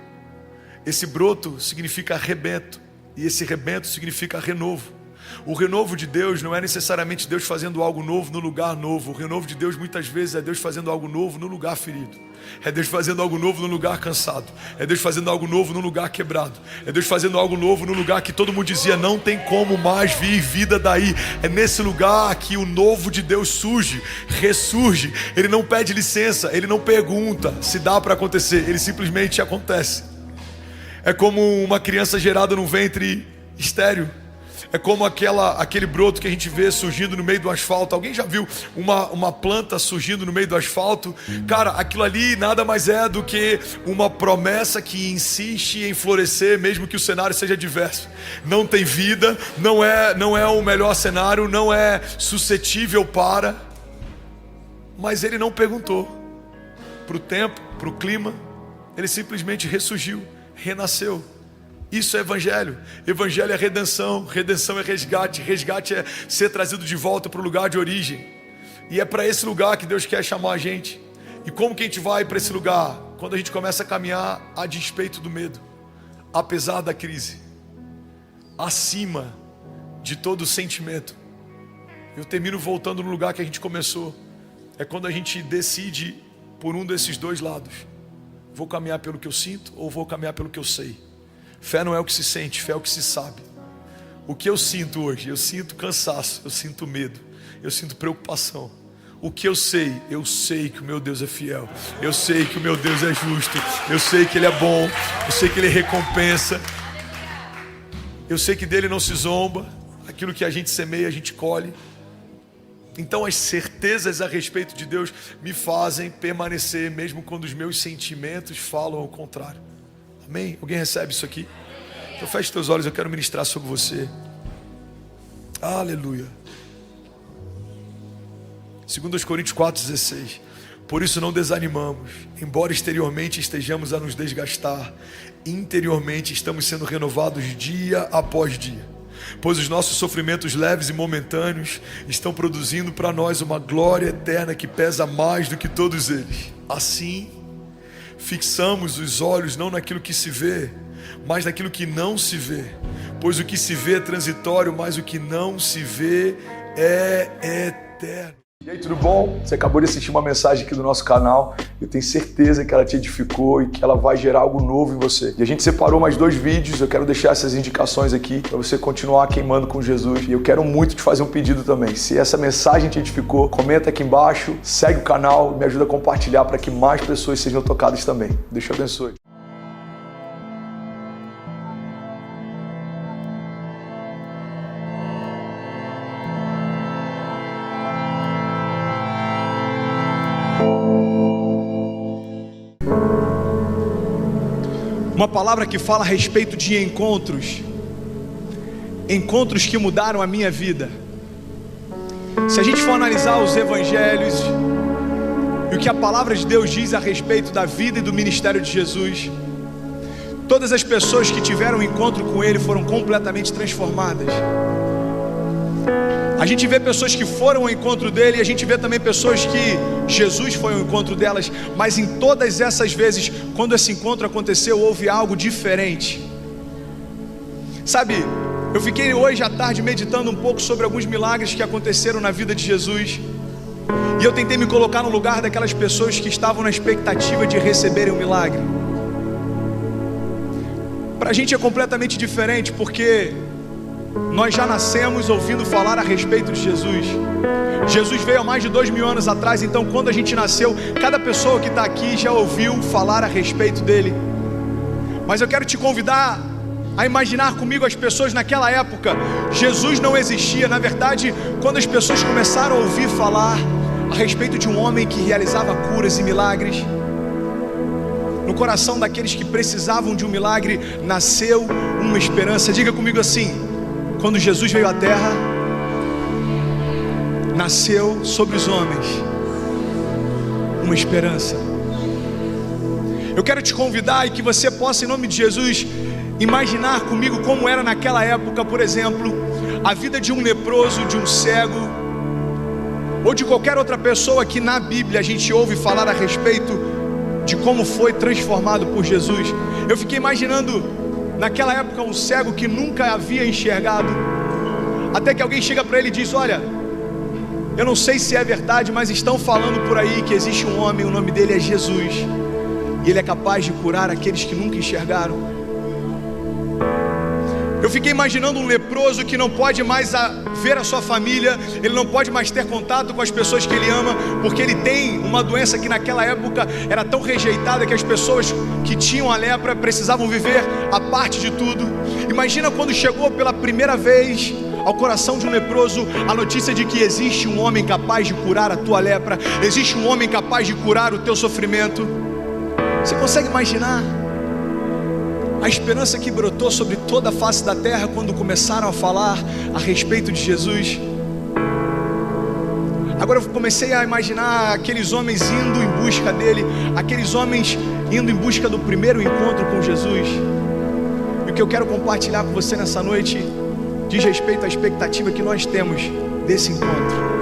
Esse broto significa rebento, e esse rebento significa renovo. O renovo de Deus não é necessariamente Deus fazendo algo novo no lugar novo. O renovo de Deus muitas vezes é Deus fazendo algo novo no lugar ferido. É Deus fazendo algo novo no lugar cansado. É Deus fazendo algo novo no lugar quebrado. É Deus fazendo algo novo no lugar que todo mundo dizia, não tem como mais vir vida daí. É nesse lugar que o novo de Deus surge, ressurge. Ele não pede licença, ele não pergunta se dá para acontecer, ele simplesmente acontece. É como uma criança gerada num ventre estéril. É como aquele broto que a gente vê surgindo no meio do asfalto. Alguém já viu uma planta surgindo no meio do asfalto? Cara, aquilo ali nada mais é do que uma promessa que insiste em florescer, mesmo que o cenário seja adverso. Não tem vida, não é o melhor cenário, não é suscetível para. Mas ele não perguntou para o tempo, para o clima. Ele simplesmente ressurgiu, renasceu. Isso é evangelho. Evangelho é redenção. Redenção é resgate. Resgate é ser trazido de volta para o lugar de origem. E é para esse lugar que Deus quer chamar a gente. E como que a gente vai para esse lugar? Quando a gente começa a caminhar a despeito do medo, apesar da crise, acima de todo sentimento. Eu termino voltando no lugar que a gente começou. É quando a gente decide por um desses dois lados. Vou caminhar pelo que eu sinto ou vou caminhar pelo que eu sei? Fé não é o que se sente, fé é o que se sabe. O que eu sinto hoje? Eu sinto cansaço, eu sinto medo, eu sinto preocupação. O que eu sei que o meu Deus é fiel. Eu sei que o meu Deus é justo. Eu sei que Ele é bom. Eu sei que Ele recompensa. Eu sei que dele não se zomba. Aquilo que a gente semeia, a gente colhe. Então as certezas a respeito de Deus me fazem permanecer, mesmo quando os meus sentimentos falam ao contrário. Amém? Alguém recebe isso aqui? Então feche teus olhos, eu quero ministrar sobre você. Aleluia. 2 Coríntios 4,16. Por isso não desanimamos, embora exteriormente estejamos a nos desgastar, interiormente estamos sendo renovados dia após dia. Pois os nossos sofrimentos leves e momentâneos estão produzindo para nós uma glória eterna que pesa mais do que todos eles. Assim, fixamos os olhos não naquilo que se vê, mas naquilo que não se vê. Pois o que se vê é transitório, mas o que não se vê é eterno. E aí, tudo bom? Você acabou de assistir uma mensagem aqui do nosso canal. Eu tenho certeza que ela te edificou e que ela vai gerar algo novo em você. E a gente separou mais 2 vídeos, eu quero deixar essas indicações aqui para você continuar queimando com Jesus. E eu quero muito te fazer um pedido também. Se essa mensagem te edificou, comenta aqui embaixo, segue o canal, me ajuda a compartilhar para que mais pessoas sejam tocadas também. Deus te abençoe. Uma palavra que fala a respeito de encontros que mudaram a minha vida. Se a gente for analisar os evangelhos e o que a palavra de Deus diz a respeito da vida e do ministério de Jesus, todas as pessoas que tiveram um encontro com Ele foram completamente transformadas. A gente vê pessoas que foram ao encontro dele, e a gente vê também pessoas que Jesus foi ao encontro delas, mas em todas essas vezes, quando esse encontro aconteceu, houve algo diferente. Sabe, eu fiquei hoje à tarde meditando um pouco sobre alguns milagres que aconteceram na vida de Jesus, e eu tentei me colocar no lugar daquelas pessoas que estavam na expectativa de receberem um milagre. Para a gente é completamente diferente, porque nós já nascemos ouvindo falar a respeito de Jesus. Jesus veio há mais de 2000 anos atrás, então quando a gente nasceu, cada pessoa que está aqui já ouviu falar a respeito dele. Mas eu quero te convidar a imaginar comigo as pessoas naquela época. Jesus não existia. Na verdade, quando as pessoas começaram a ouvir falar a respeito de um homem que realizava curas e milagres, no coração daqueles que precisavam de um milagre, nasceu uma esperança. Diga comigo assim: quando Jesus veio à terra, nasceu sobre os homens uma esperança. Eu quero te convidar e que você possa, em nome de Jesus, imaginar comigo como era naquela época, por exemplo, a vida de um leproso, de um cego, ou de qualquer outra pessoa que na Bíblia a gente ouve falar a respeito de como foi transformado por Jesus. Eu fiquei imaginando naquela época um cego que nunca havia enxergado, até que alguém chega para ele e diz: olha, eu não sei se é verdade, mas estão falando por aí que existe um homem, o nome dele é Jesus, e ele é capaz de curar aqueles que nunca enxergaram. Eu fiquei imaginando um leproso que não pode mais ver a sua família, ele não pode mais ter contato com as pessoas que ele ama, porque ele tem uma doença que naquela época era tão rejeitada que as pessoas que tinham a lepra precisavam viver à parte de tudo. Imagina quando chegou pela primeira vez ao coração de um leproso a notícia de que existe um homem capaz de curar a tua lepra, existe um homem capaz de curar o teu sofrimento. Você consegue imaginar a esperança que brotou sobre toda a face da terra quando começaram a falar a respeito de Jesus? Agora eu comecei a imaginar aqueles homens indo em busca dele, aqueles homens indo em busca do primeiro encontro com Jesus. E o que eu quero compartilhar com você nessa noite diz respeito à expectativa que nós temos desse encontro.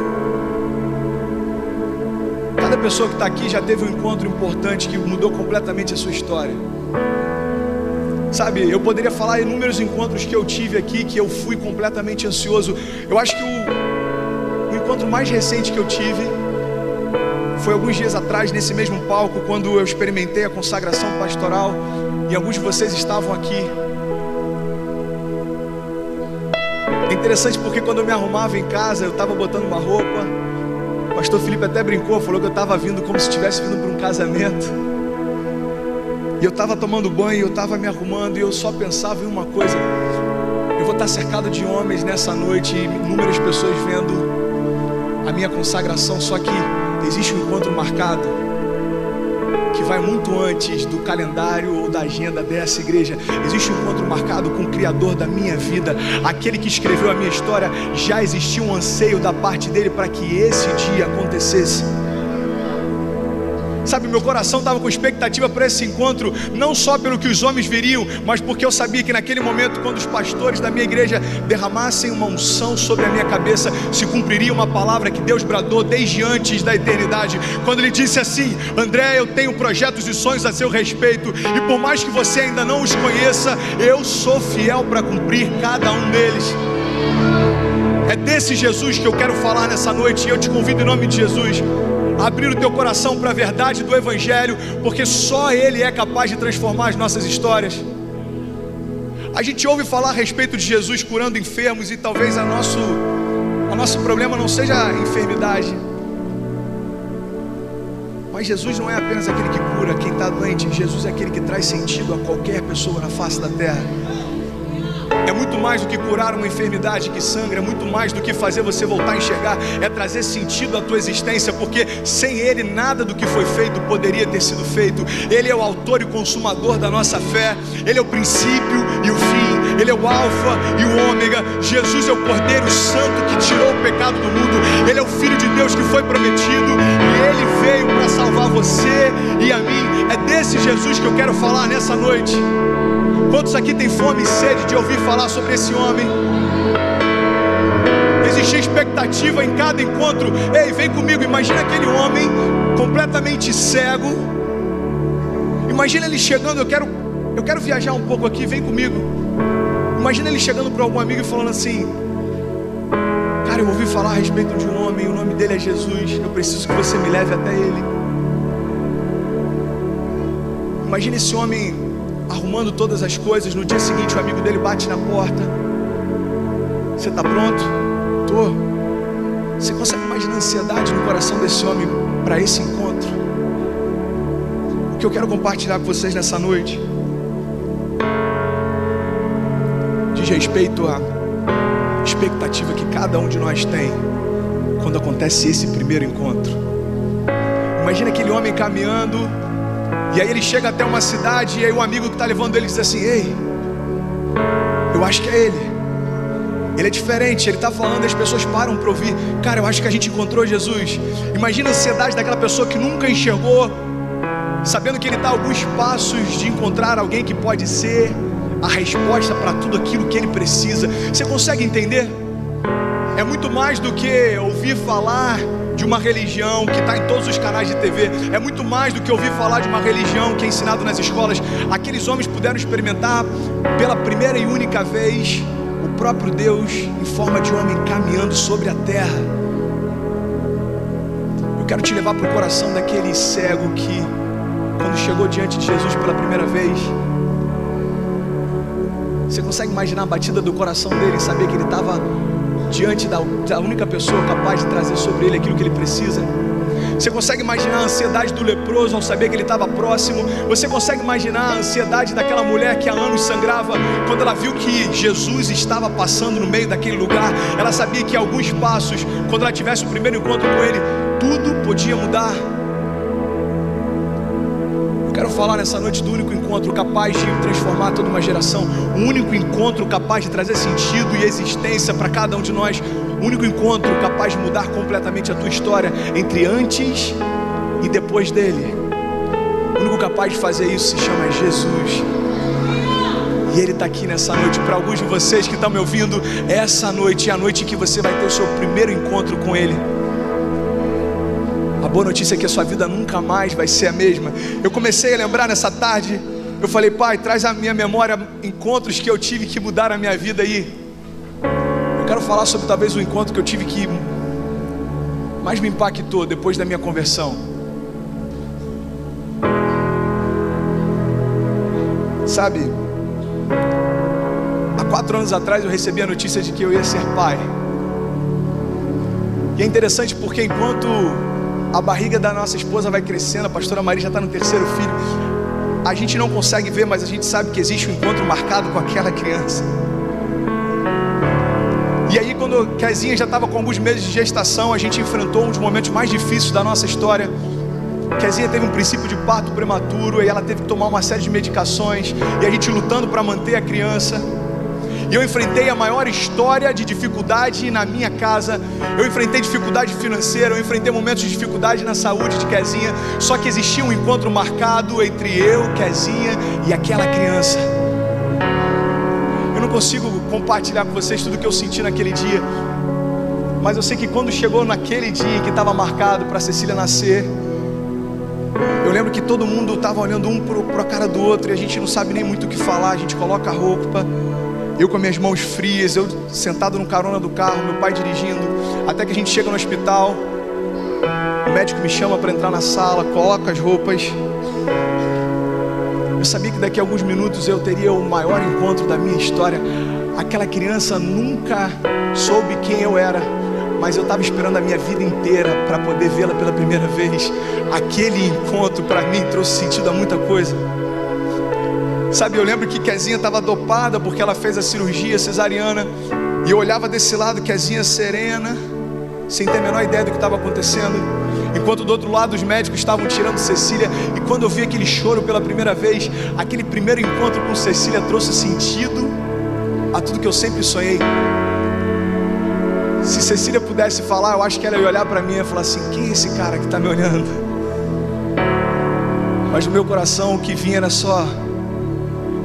Cada pessoa que está aqui já teve um encontro importante que mudou completamente a sua história. Sabe, eu poderia falar inúmeros encontros que eu tive aqui, que eu fui completamente ansioso. Eu acho que o encontro mais recente que eu tive foi alguns dias atrás, nesse mesmo palco, quando eu experimentei a consagração pastoral, e alguns de vocês estavam aqui. É interessante porque quando eu me arrumava em casa, eu estava botando uma roupa, o pastor Felipe até brincou, falou que eu estava vindo como se estivesse vindo para um casamento. E eu estava tomando banho, eu estava me arrumando, e eu só pensava em uma coisa: eu vou estar cercado de homens nessa noite, e inúmeras pessoas vendo a minha consagração. Só que existe um encontro marcado que vai muito antes do calendário ou da agenda dessa igreja. Existe um encontro marcado com o Criador da minha vida, aquele que escreveu a minha história. Já existia um anseio da parte dele para que esse dia acontecesse. Sabe, meu coração estava com expectativa para esse encontro, não só pelo que os homens viriam, mas porque eu sabia que naquele momento, quando os pastores da minha igreja derramassem uma unção sobre a minha cabeça, se cumpriria uma palavra que Deus bradou desde antes da eternidade, quando Ele disse assim: André, eu tenho projetos e sonhos a seu respeito, e por mais que você ainda não os conheça, eu sou fiel para cumprir cada um deles. É desse Jesus que eu quero falar nessa noite, e eu te convido em nome de Jesus a abrir o teu coração para a verdade do Evangelho, porque só Ele é capaz de transformar as nossas histórias. A gente ouve falar a respeito de Jesus curando enfermos, e talvez o nosso problema não seja a enfermidade, mas Jesus não é apenas aquele que cura quem está doente. Jesus é aquele que traz sentido a qualquer pessoa na face da terra. É muito mais do que curar uma enfermidade que sangra, é muito mais do que fazer você voltar a enxergar, é trazer sentido à tua existência, porque sem Ele nada do que foi feito poderia ter sido feito. Ele é o autor e consumador da nossa fé, Ele é o princípio e o fim, Ele é o alfa e o ômega. Jesus é o Cordeiro Santo que tirou o pecado do mundo, Ele é o Filho de Deus que foi prometido, e Ele veio para salvar você e a mim. É desse Jesus que eu quero falar nessa noite. Quantos aqui tem fome e sede de ouvir falar sobre esse homem? Existia expectativa em cada encontro. Ei, vem comigo, imagina aquele homem completamente cego. Imagina ele chegando, eu quero viajar um pouco aqui, vem comigo. Imagina ele chegando para algum amigo e falando assim: cara, eu ouvi falar a respeito de um homem, o nome dele é Jesus, eu preciso que você me leve até ele. Imagina esse homem arrumando todas as coisas. No dia seguinte o amigo dele bate na porta Você está pronto? Tô. Você consegue imaginar a ansiedade no coração desse homem para esse encontro? O que eu quero compartilhar com vocês nessa noite diz respeito à expectativa que cada um de nós tem quando acontece esse primeiro encontro. Imagina aquele homem caminhando, e aí ele chega até uma cidade, e aí o amigo que está levando ele diz assim: ei, eu acho que é ele. Ele é diferente, ele está falando e as pessoas param para ouvir. Cara, eu acho que a gente encontrou Jesus. Imagina a ansiedade daquela pessoa que nunca enxergou, sabendo que ele está a alguns passos de encontrar alguém que pode ser a resposta para tudo aquilo que ele precisa. Você consegue entender? É muito mais do que ouvir falar de uma religião que está em todos os canais de TV. É muito mais do que ouvir falar de uma religião que é ensinado nas escolas. Aqueles homens puderam experimentar pela primeira e única vez o próprio Deus em forma de homem caminhando sobre a terra. Eu quero te levar para o coração daquele cego que, quando chegou diante de Jesus pela primeira vez, você consegue imaginar a batida do coração dele e saber que ele estava diante da única pessoa capaz de trazer sobre ele aquilo que ele precisa? Você consegue imaginar a ansiedade do leproso ao saber que ele estava próximo? Você consegue imaginar a ansiedade daquela mulher que há anos sangrava quando ela viu que Jesus estava passando no meio daquele lugar? Ela sabia que a alguns passos, quando ela tivesse o primeiro encontro com ele, tudo podia mudar. Eu quero falar nessa noite do único encontro capaz de transformar toda uma geração, o único encontro capaz de trazer sentido e existência para cada um de nós, o único encontro capaz de mudar completamente a tua história entre antes e depois dele. O único capaz de fazer isso se chama Jesus. E Ele está aqui nessa noite. Para alguns de vocês que estão me ouvindo, essa noite é a noite que você vai ter o seu primeiro encontro com Ele. A boa notícia é que a sua vida nunca mais vai ser a mesma. Eu comecei a lembrar nessa tarde, eu falei: Pai, traz à minha memória encontros que eu tive que mudar a minha vida aí. Eu quero falar sobre talvez o encontro que eu tive que mais me impactou depois da minha conversão. Sabe, há 4 anos atrás eu recebi a notícia de que eu ia ser pai. E é interessante porque enquanto a barriga da nossa esposa vai crescendo, a pastora Maria já está no 3º filho, a gente não consegue ver, mas a gente sabe que existe um encontro marcado com aquela criança. E aí, quando a Kezinha já estava com alguns meses de gestação, a gente enfrentou um dos momentos mais difíceis da nossa história. Kezinha teve um princípio de parto prematuro, e ela teve que tomar uma série de medicações, e a gente lutando para manter a criança. E eu enfrentei a maior história de dificuldade na minha casa. Eu enfrentei dificuldade financeira, eu enfrentei momentos de dificuldade na saúde de Kezinha. Só que existia um encontro marcado entre eu, Kezinha e aquela criança. Eu não consigo compartilhar com vocês tudo o que eu senti naquele dia, mas eu sei que quando chegou naquele dia que estava marcado para Cecília nascer, eu lembro que todo mundo estava olhando um para a cara do outro, e a gente não sabe nem muito o que falar. A gente coloca a roupa, eu com as minhas mãos frias, eu sentado no carona do carro, meu pai dirigindo, até que a gente chega no hospital. O médico me chama para entrar na sala, coloca as roupas. Eu sabia que daqui a alguns minutos eu teria o maior encontro da minha história. Aquela criança nunca soube quem eu era, mas eu estava esperando a minha vida inteira para poder vê-la pela primeira vez. Aquele encontro para mim trouxe sentido a muita coisa. Sabe, eu lembro que Kezinha estava dopada porque ela fez a cirurgia cesariana, e eu olhava desse lado, Kezinha serena, sem ter a menor ideia do que estava acontecendo, enquanto do outro lado os médicos estavam tirando Cecília. E quando eu vi aquele choro pela primeira vez, aquele primeiro encontro com Cecília trouxe sentido a tudo que eu sempre sonhei. Se Cecília pudesse falar, eu acho que ela ia olhar para mim e falar assim: quem é esse cara que está me olhando? Mas no meu coração o que vinha era só: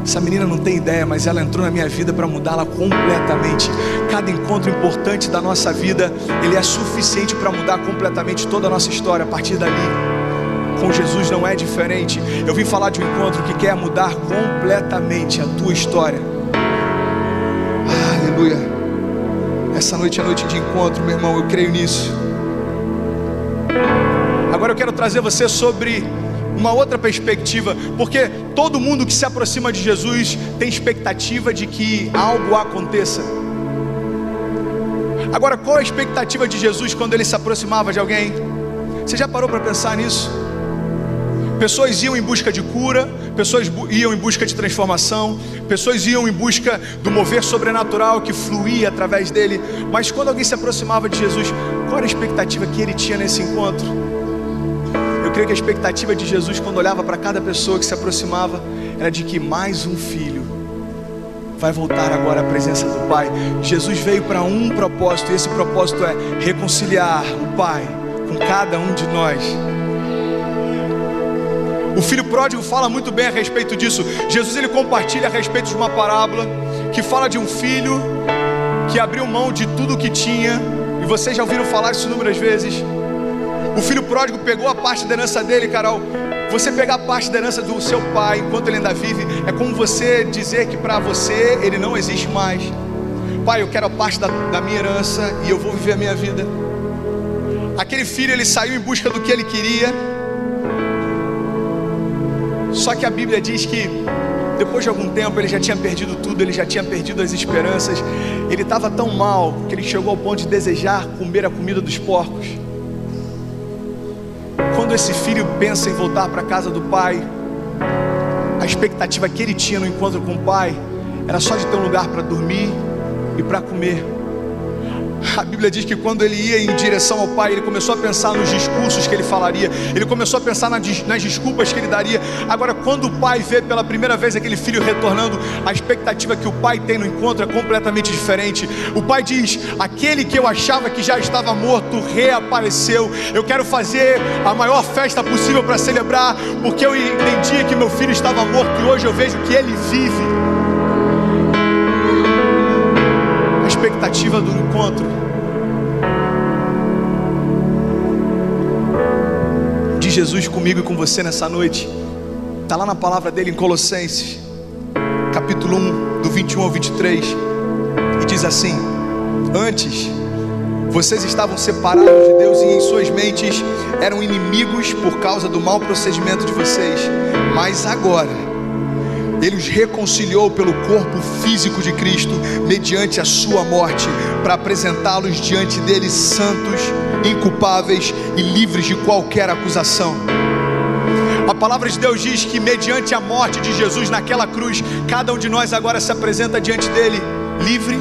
essa menina não tem ideia, mas ela entrou na minha vida para mudá-la completamente. Cada encontro importante da nossa vida, ele é suficiente para mudar completamente toda a nossa história. A partir dali, com Jesus não é diferente. Eu vim falar de um encontro que quer mudar completamente a tua história. Aleluia. Essa noite é noite de encontro, meu irmão, eu creio nisso. Agora eu quero trazer você sobre uma outra perspectiva, porque todo mundo que se aproxima de Jesus tem expectativa de que algo aconteça. Agora, qual a expectativa de Jesus quando ele se aproximava de alguém? Você já parou para pensar nisso? Pessoas iam em busca de cura, pessoas iam em busca de transformação, pessoas iam em busca do mover sobrenatural que fluía através dele. Mas quando alguém se aproximava de Jesus, qual era a expectativa que ele tinha nesse encontro? Eu creio que a expectativa de Jesus, quando olhava para cada pessoa que se aproximava, era de que mais um filho vai voltar agora à presença do Pai. Jesus veio para um propósito, e esse propósito é reconciliar o Pai com cada um de nós. O filho pródigo fala muito bem a respeito disso. Jesus, ele compartilha a respeito de uma parábola que fala de um filho que abriu mão de tudo o que tinha, e vocês já ouviram falar isso inúmeras vezes. O filho pródigo pegou a parte da herança dele. Carol, você pegar a parte da herança do seu pai enquanto ele ainda vive, é como você dizer que para você ele não existe mais. Pai, eu quero a parte da minha herança e eu vou viver a minha vida. Aquele filho, ele saiu em busca do que ele queria. Só que a Bíblia diz que depois de algum tempo ele já tinha perdido tudo, ele já tinha perdido as esperanças. Ele estava tão mal que ele chegou ao ponto de desejar comer a comida dos porcos. Quando esse filho pensa em voltar para a casa do pai, a expectativa que ele tinha no encontro com o pai era só de ter um lugar para dormir e para comer. A Bíblia diz que quando ele ia em direção ao pai, ele começou a pensar nos discursos que ele falaria, ele começou a pensar nas desculpas que ele daria. Agora, quando o pai vê pela primeira vez aquele filho retornando, a expectativa que o pai tem no encontro é completamente diferente. O pai diz: aquele que eu achava que já estava morto reapareceu. Eu quero fazer a maior festa possível para celebrar, porque eu entendia que meu filho estava morto e hoje eu vejo que ele vive. A expectativa do encontro de Jesus comigo e com você nessa noite está lá na palavra dele em Colossenses capítulo 1, do 21 ao 23, e diz assim: antes vocês estavam separados de Deus e em suas mentes eram inimigos por causa do mau procedimento de vocês, mas agora Ele os reconciliou pelo corpo físico de Cristo, mediante a sua morte, para apresentá-los diante dele santos, inculpáveis e livres de qualquer acusação. A palavra de Deus diz que mediante a morte de Jesus naquela cruz, cada um de nós agora se apresenta diante dele livre,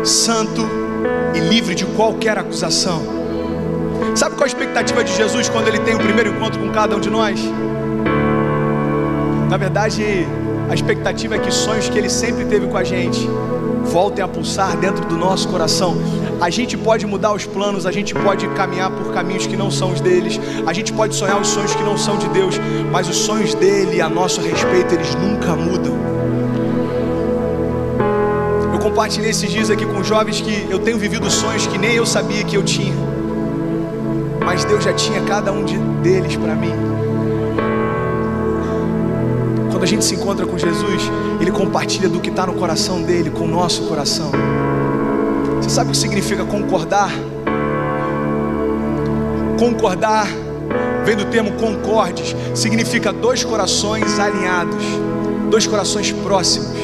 santo e livre de qualquer acusação. Sabe qual a expectativa de Jesus quando ele tem o primeiro encontro com cada um de nós? Na verdade, a expectativa é que sonhos que ele sempre teve com a gente voltem a pulsar dentro do nosso coração. A gente pode mudar os planos, a gente pode caminhar por caminhos que não são os deles, a gente pode sonhar os sonhos que não são de Deus, mas os sonhos dele a nosso respeito, eles nunca mudam. Eu compartilhei esses dias aqui com jovens que eu tenho vivido sonhos que nem eu sabia que eu tinha, mas Deus já tinha cada um deles para mim. Quando a gente se encontra com Jesus, ele compartilha do que está no coração dele com o nosso coração. Você sabe o que significa concordar? Concordar vem do termo concordes, significa dois corações alinhados, dois corações próximos.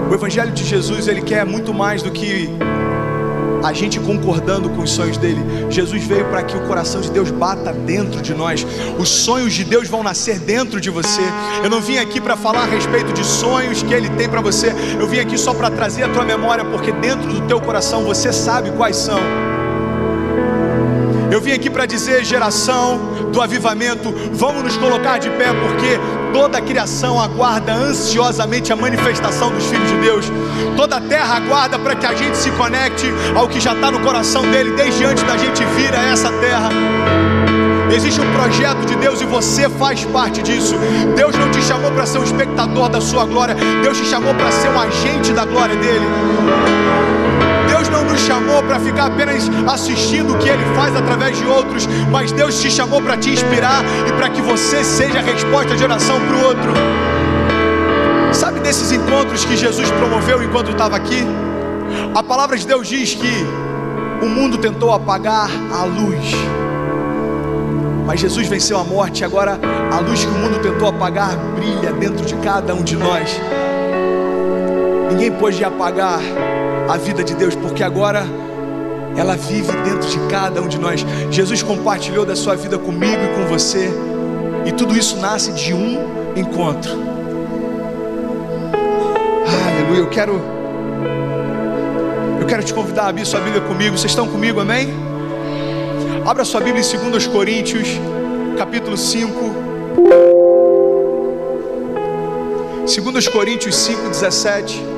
O Evangelho de Jesus, ele quer muito mais do que a gente concordando com os sonhos dele. Jesus veio para que o coração de Deus bata dentro de nós. Os sonhos de Deus vão nascer dentro de você. Eu não vim aqui para falar a respeito de sonhos que ele tem para você. Eu vim aqui só para trazer a tua memória, porque dentro do teu coração você sabe quais são. Eu vim aqui para dizer, geração do avivamento, vamos nos colocar de pé, porque toda a criação aguarda ansiosamente a manifestação dos filhos de Deus. Toda a terra aguarda para que a gente se conecte ao que já está no coração dele, desde antes da gente vir a essa terra. Existe um projeto de Deus e você faz parte disso. Deus não te chamou para ser um espectador da sua glória, Deus te chamou para ser um agente da glória dele. Deus não nos chamou para ficar apenas assistindo o que ele faz através de outros, mas Deus te chamou para te inspirar e para que você seja a resposta de oração para o outro. Sabe desses encontros que Jesus promoveu enquanto estava aqui? A palavra de Deus diz que o mundo tentou apagar a luz, mas Jesus venceu a morte, e agora a luz que o mundo tentou apagar brilha dentro de cada um de nós. Ninguém pôde apagar a vida de Deus, porque agora ela vive dentro de cada um de nós. Jesus compartilhou da sua vida comigo e com você, e tudo isso nasce de um encontro. Aleluia. Eu quero te convidar a abrir sua Bíblia comigo. Vocês estão comigo, amém? Abra sua Bíblia em 2 Coríntios, capítulo 5. 2 Coríntios 5, 17.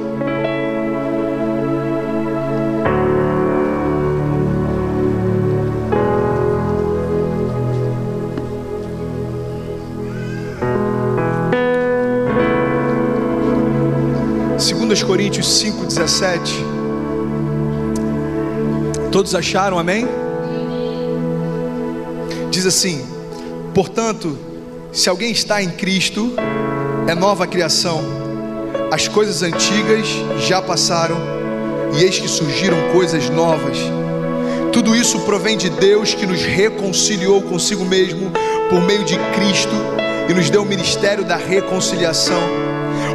Coríntios 5, 17. Todos acharam, amém? Diz assim: portanto, se alguém está em Cristo, é nova criação. As coisas antigas já passaram, e eis que surgiram coisas novas. Tudo isso provém de Deus, que nos reconciliou consigo mesmo por meio de Cristo e nos deu o ministério da reconciliação.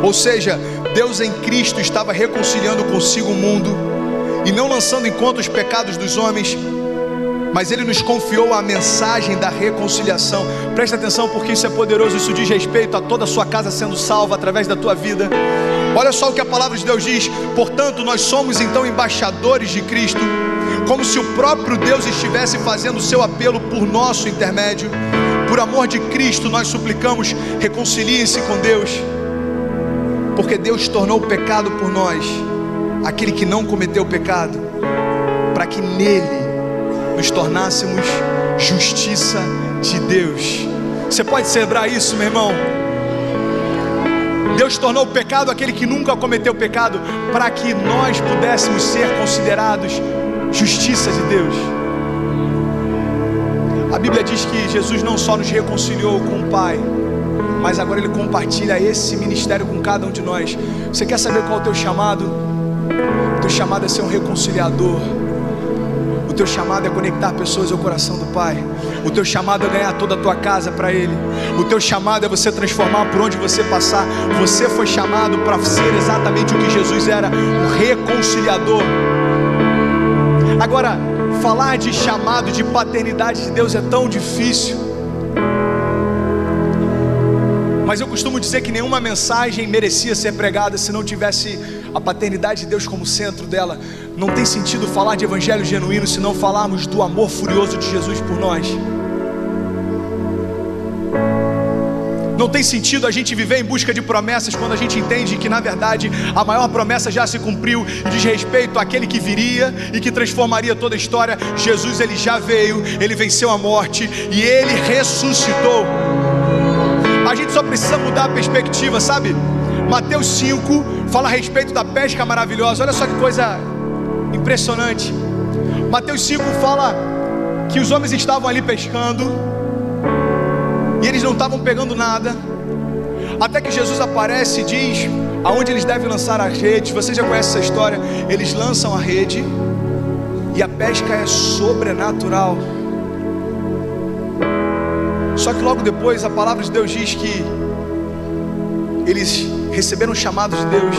Ou seja, Deus em Cristo estava reconciliando consigo o mundo e não lançando em conta os pecados dos homens, mas Ele nos confiou a mensagem da reconciliação. Presta atenção, porque isso é poderoso. Isso diz respeito a toda a sua casa sendo salva através da tua vida. Olha só o que a palavra de Deus diz: portanto, nós somos então embaixadores de Cristo, como se o próprio Deus estivesse fazendo o seu apelo por nosso intermédio. Por amor de Cristo nós suplicamos: reconciliem-se com Deus. Porque Deus tornou o pecado por nós, aquele que não cometeu pecado, para que nele nos tornássemos justiça de Deus. Você pode celebrar isso, meu irmão? Deus tornou o pecado aquele que nunca cometeu pecado, para que nós pudéssemos ser considerados justiça de Deus. A Bíblia diz que Jesus não só nos reconciliou com o Pai, mas agora Ele compartilha esse ministério com cada um de nós. Você quer saber qual é o teu chamado? O teu chamado é ser um reconciliador. O teu chamado é conectar pessoas ao coração do Pai. O teu chamado é ganhar toda a tua casa para Ele. O teu chamado é você transformar por onde você passar. Você foi chamado para ser exatamente o que Jesus era, o reconciliador. Agora, falar de chamado, de paternidade de Deus é tão difícil. Mas eu costumo dizer que nenhuma mensagem merecia ser pregada se não tivesse a paternidade de Deus como centro dela. Não tem sentido falar de evangelho genuíno se não falarmos do amor furioso de Jesus por nós. Não tem sentido a gente viver em busca de promessas quando a gente entende que na verdade a maior promessa já se cumpriu e diz respeito àquele que viria e que transformaria toda a história. Jesus, Ele já veio, Ele venceu a morte e Ele ressuscitou. A gente só precisa mudar a perspectiva, sabe? Mateus 5 fala a respeito da pesca maravilhosa. Olha só que coisa impressionante. Mateus 5 fala que os homens estavam ali pescando e eles não estavam pegando nada, até que Jesus aparece e diz aonde eles devem lançar as redes. Você já conhece essa história? Eles lançam a rede e a pesca é sobrenatural. Só que logo depois a palavra de Deus diz que eles receberam o chamado de Deus,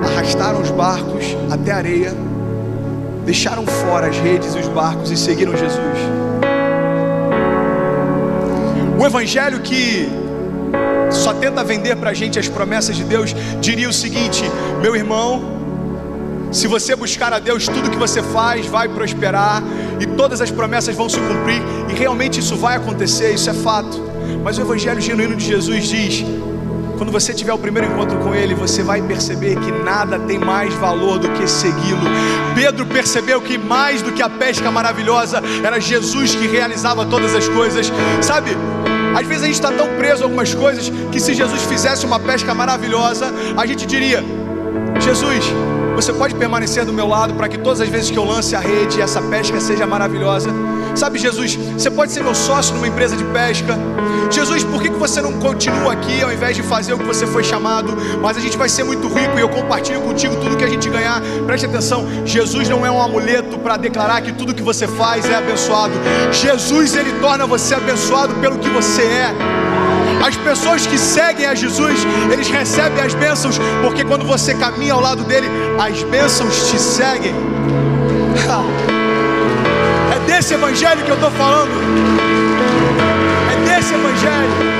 arrastaram os barcos até a areia, deixaram fora as redes e os barcos e seguiram Jesus. O evangelho que só tenta vender pra gente as promessas de Deus diria o seguinte: meu irmão, se você buscar a Deus, tudo que você faz vai prosperar e todas as promessas vão se cumprir, e realmente isso vai acontecer, isso é fato. Mas o evangelho genuíno de Jesus diz: quando você tiver o primeiro encontro com Ele, você vai perceber que nada tem mais valor do que segui-lo. Pedro percebeu que mais do que a pesca maravilhosa, era Jesus que realizava todas as coisas. Sabe, às vezes a gente está tão preso a algumas coisas, que se Jesus fizesse uma pesca maravilhosa, a gente diria: Jesus, você pode permanecer do meu lado para que todas as vezes que eu lance a rede, essa pesca seja maravilhosa. Sabe, Jesus, você pode ser meu sócio numa empresa de pesca. Jesus, por que você não continua aqui ao invés de fazer o que você foi chamado? Mas a gente vai ser muito rico e eu compartilho contigo tudo que a gente ganhar. Preste atenção, Jesus não é um amuleto para declarar que tudo que você faz é abençoado. Jesus, Ele torna você abençoado pelo que você é. As pessoas que seguem a Jesus, eles recebem as bênçãos, porque quando você caminha ao lado dele, as bênçãos te seguem. É desse evangelho que eu estou falando. É desse evangelho.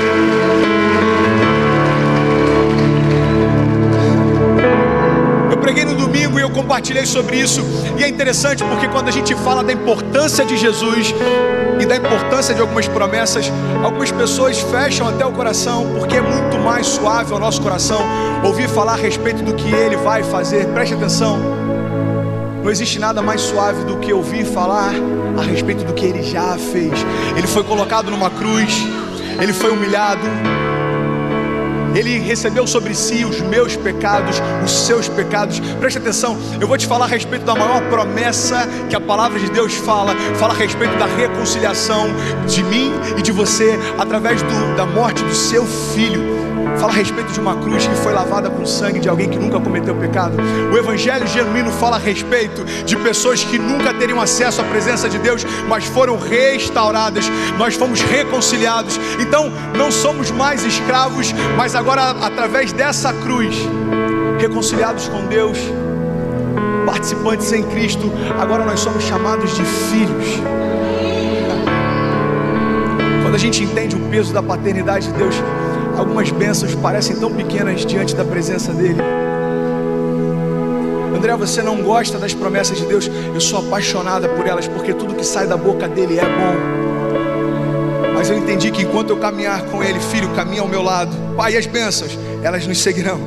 Eu preguei no domingo e eu compartilhei sobre isso. E é interessante porque quando a gente fala da importância de Jesus e da importância de algumas promessas, algumas pessoas fecham até o coração, porque é muito mais suave ao nosso coração ouvir falar a respeito do que Ele vai fazer. Preste atenção, não existe nada mais suave do que ouvir falar a respeito do que Ele já fez. Ele foi colocado numa cruz, Ele foi humilhado, Ele recebeu sobre si os meus pecados, os seus pecados. Preste atenção, eu vou te falar a respeito da maior promessa que a palavra de Deus fala a respeito da reconciliação de mim e de você, através da morte do seu filho. Fala a respeito de uma cruz que foi lavada com sangue de alguém que nunca cometeu pecado. O evangelho genuíno fala a respeito de pessoas que nunca teriam acesso à presença de Deus, mas foram restauradas. Nós fomos reconciliados. Então não somos mais escravos, mas agora através dessa cruz, reconciliados com Deus, participantes em Cristo, agora nós somos chamados de filhos. Quando a gente entende o peso da paternidade de Deus, algumas bênçãos parecem tão pequenas diante da presença dEle. André, você não gosta das promessas de Deus? Eu sou apaixonada por elas, porque tudo que sai da boca dEle é bom. Mas eu entendi que enquanto eu caminhar com Ele, filho, caminha ao meu lado. Pai, e as bênçãos, elas nos seguirão.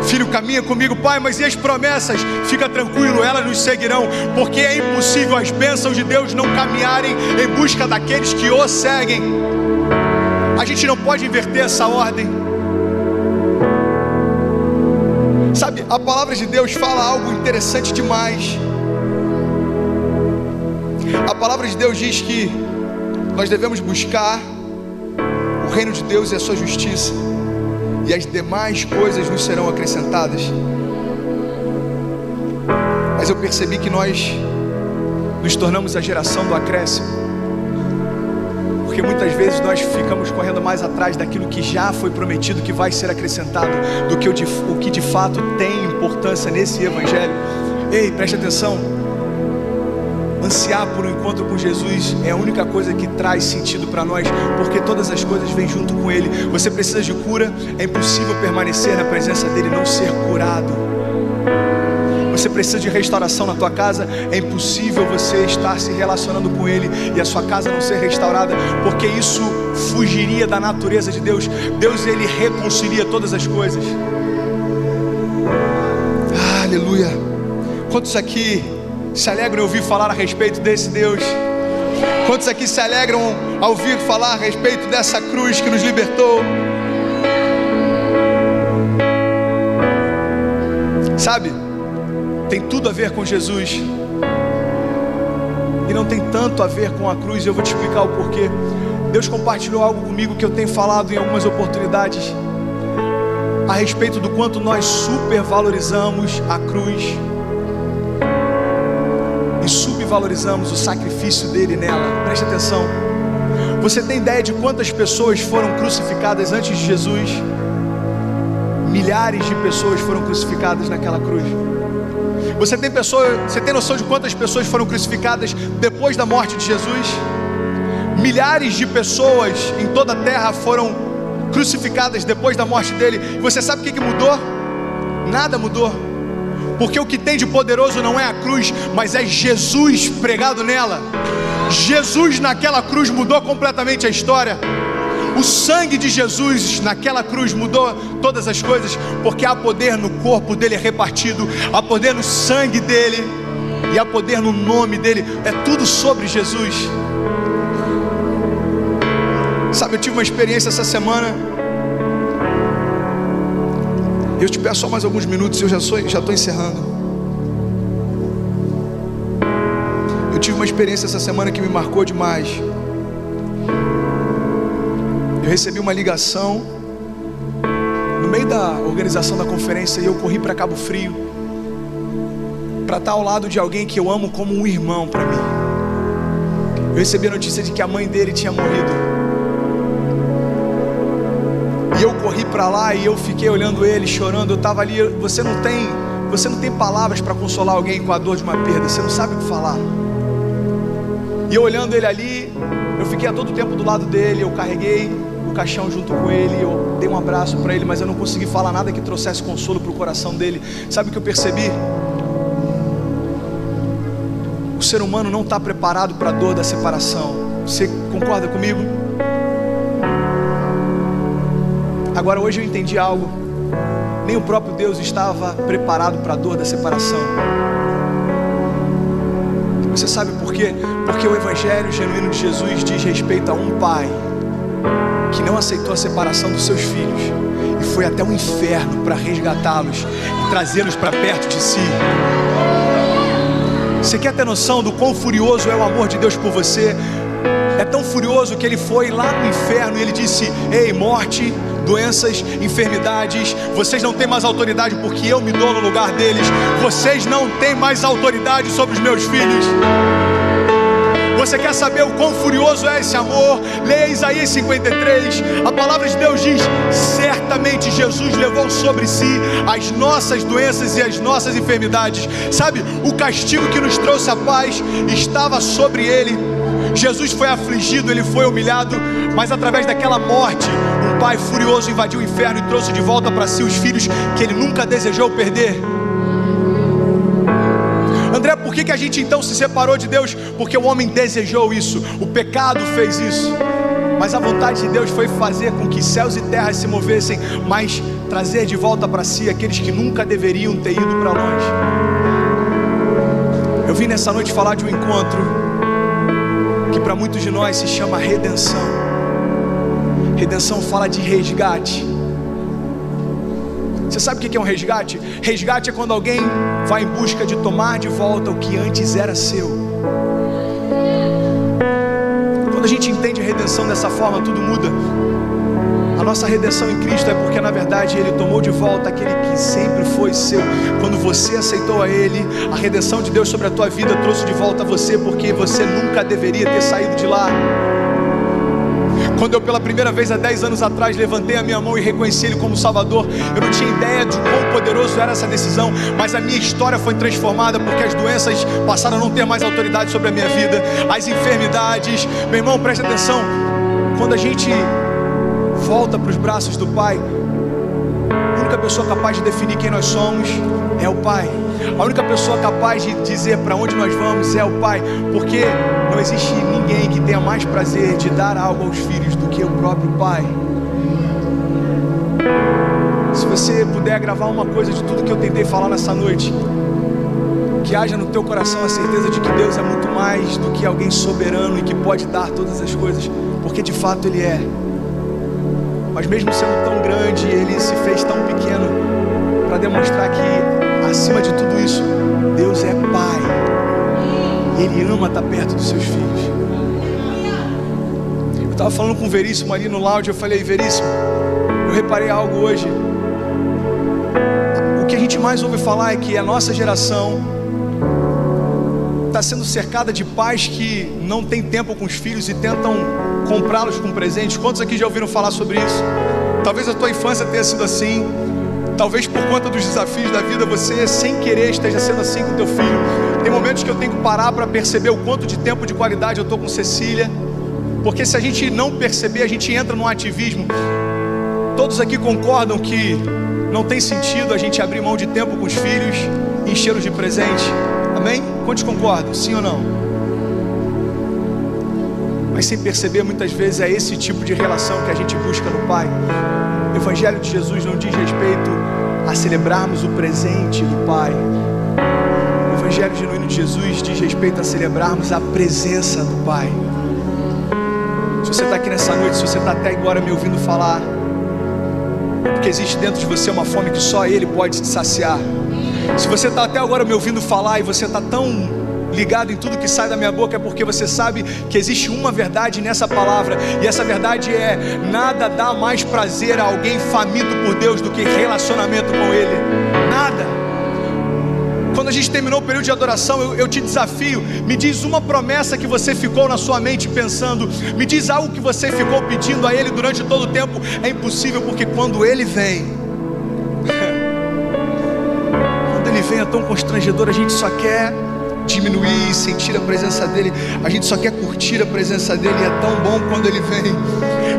Filho, caminha comigo, pai, mas e as promessas? Fica tranquilo, elas nos seguirão, porque é impossível as bênçãos de Deus não caminharem em busca daqueles que o seguem. A gente não pode inverter essa ordem. Sabe, a palavra de Deus fala algo interessante demais. A palavra de Deus diz que nós devemos buscar o reino de Deus e a sua justiça, e as demais coisas nos serão acrescentadas. Mas eu percebi que nós nos tornamos a geração do acréscimo, porque muitas vezes nós ficamos correndo mais atrás daquilo que já foi prometido, que vai ser acrescentado, do que o que de fato tem importância nesse evangelho. Ei, preste atenção. Ansiar por um encontro com Jesus é a única coisa que traz sentido para nós, porque todas as coisas vêm junto com Ele. Você precisa de cura, é impossível permanecer na presença dEle e não ser curado. Você precisa de restauração na tua casa, é impossível você estar se relacionando com Ele e a sua casa não ser restaurada, porque isso fugiria da natureza de Deus. Deus, Ele reconcilia todas as coisas. Aleluia. Quantos aqui se alegram em ouvir falar a respeito desse Deus? Quantos aqui se alegram ao ouvir falar a respeito dessa cruz que nos libertou? Sabe, tem tudo a ver com Jesus e não tem tanto a ver com a cruz. Eu vou te explicar o porquê. Deus compartilhou algo comigo que eu tenho falado em algumas oportunidades a respeito do quanto nós supervalorizamos a cruz e subvalorizamos o sacrifício dele nela. Preste atenção. Você tem ideia de quantas pessoas foram crucificadas antes de Jesus? Milhares de pessoas foram crucificadas naquela cruz. Você tem noção de quantas pessoas foram crucificadas depois da morte de Jesus? Milhares de pessoas em toda a terra foram crucificadas depois da morte dele. E você sabe o que mudou? Nada mudou. Porque o que tem de poderoso não é a cruz, mas é Jesus pregado nela. Jesus naquela cruz mudou completamente a história. O sangue de Jesus naquela cruz mudou todas as coisas, porque há poder no corpo dele repartido, há poder no sangue dele e há poder no nome dele. É tudo sobre Jesus. Sabe, eu tive uma experiência essa semana. Eu te peço só mais alguns minutos e eu já estou encerrando. Eu tive uma experiência essa semana que me marcou demais. Eu recebi uma ligação no meio da organização da conferência e eu corri para Cabo Frio para estar ao lado de alguém que eu amo como um irmão para mim. Eu recebi a notícia de que a mãe dele tinha morrido. E eu corri para lá e eu fiquei olhando ele, chorando. Eu estava ali. Você não tem palavras para consolar alguém com a dor de uma perda. Você não sabe o que falar. E eu olhando ele ali, eu fiquei a todo tempo do lado dele. Eu carreguei o caixão junto com ele. Eu dei um abraço para ele, mas eu não consegui falar nada que trouxesse consolo para o coração dele. Sabe o que eu percebi? O ser humano não está preparado para a dor da separação. Você concorda comigo? Agora hoje eu entendi algo. Nem o próprio Deus estava preparado para a dor da separação. Você sabe por quê? Porque o evangelho genuíno de Jesus diz respeito a um pai que não aceitou a separação dos seus filhos e foi até o inferno para resgatá-los e trazê-los para perto de si. Você quer ter noção do quão furioso é o amor de Deus por você? É tão furioso que ele foi lá no inferno e ele disse: ei, morte, doenças, enfermidades, vocês não têm mais autoridade porque eu me dou no lugar deles. Vocês não têm mais autoridade sobre os meus filhos. Você quer saber o quão furioso é esse amor? Leia Isaías 53. A palavra de Deus diz: certamente Jesus levou sobre si as nossas doenças e as nossas enfermidades. Sabe, o castigo que nos trouxe a paz estava sobre ele. Jesus foi afligido, ele foi humilhado, mas através daquela morte, um pai furioso invadiu o inferno e trouxe de volta para si os filhos que ele nunca desejou perder. André, por que a gente então se separou de Deus? Porque o homem desejou isso, o pecado fez isso. Mas a vontade de Deus foi fazer com que céus e terras se movessem, mas trazer de volta para si aqueles que nunca deveriam ter ido para longe. Eu vim nessa noite falar de um encontro que para muitos de nós se chama redenção. Redenção fala de resgate. Você sabe o que é um resgate? Resgate é quando alguém vai em busca de tomar de volta o que antes era seu. Quando a gente entende a redenção dessa forma, tudo muda. A nossa redenção em Cristo é porque na verdade Ele tomou de volta aquele que sempre foi seu. Quando você aceitou a Ele, a redenção de Deus sobre a tua vida trouxe de volta a você, porque você nunca deveria ter saído de lá. Quando eu pela primeira vez há 10 anos atrás levantei a minha mão e reconheci Ele como Salvador, eu não tinha ideia de quão poderoso era essa decisão, mas a minha história foi transformada, porque as doenças passaram a não ter mais autoridade sobre a minha vida, as enfermidades. Meu irmão, preste atenção, quando a gente volta para os braços do Pai, a única pessoa capaz de definir quem nós somos é o Pai. A única pessoa capaz de dizer para onde nós vamos é o Pai, porque não existe ninguém que tenha mais prazer de dar algo aos filhos do que o próprio Pai. Se você puder gravar uma coisa de tudo que eu tentei falar nessa noite, que haja no teu coração a certeza de que Deus é muito mais do que alguém soberano e que pode dar todas as coisas, porque de fato Ele é. Mas mesmo sendo tão grande, Ele se fez tão pequeno para demonstrar que, acima de tudo isso, Deus é Pai. Ele ama estar perto dos seus filhos. Eu estava falando com o Veríssimo ali no lounge, eu falei: Veríssimo, eu reparei algo hoje. O que a gente mais ouve falar é que a nossa geração está sendo cercada de pais que não têm tempo com os filhos e tentam comprá-los com presentes. Quantos aqui já ouviram falar sobre isso? Talvez a tua infância tenha sido assim. Talvez por conta dos desafios da vida você sem querer esteja sendo assim com teu filho. Tem momentos que eu tenho que parar para perceber o quanto de tempo de qualidade eu estou com Cecília, porque se a gente não perceber, a gente entra num ativismo. Todos aqui concordam que não tem sentido a gente abrir mão de tempo com os filhos e enchê-los de presente. Amém? Quantos concordam? Sim ou não? Mas sem perceber, muitas vezes é esse tipo de relação que a gente busca no Pai. O Evangelho de Jesus não diz respeito a celebrarmos o presente do Pai. O Evangelho genuíno de Jesus diz respeito a celebrarmos a presença do Pai. Se você está aqui nessa noite, se você está até agora me ouvindo falar, é porque existe dentro de você uma fome que só Ele pode te saciar. Se você está até agora me ouvindo falar e você está tão ligado em tudo que sai da minha boca, é porque você sabe que existe uma verdade nessa palavra, e essa verdade é: nada dá mais prazer a alguém faminto por Deus do que relacionamento com Ele. Nada. Quando a gente terminou o período de adoração, eu te desafio, me diz uma promessa que você ficou na sua mente pensando, me diz algo que você ficou pedindo a Ele durante todo o tempo. É impossível, porque quando Ele vem, quando Ele vem é tão constrangedor, a gente só quer diminuir, sentir a presença dEle, a gente só quer curtir a presença dEle. É tão bom quando Ele vem,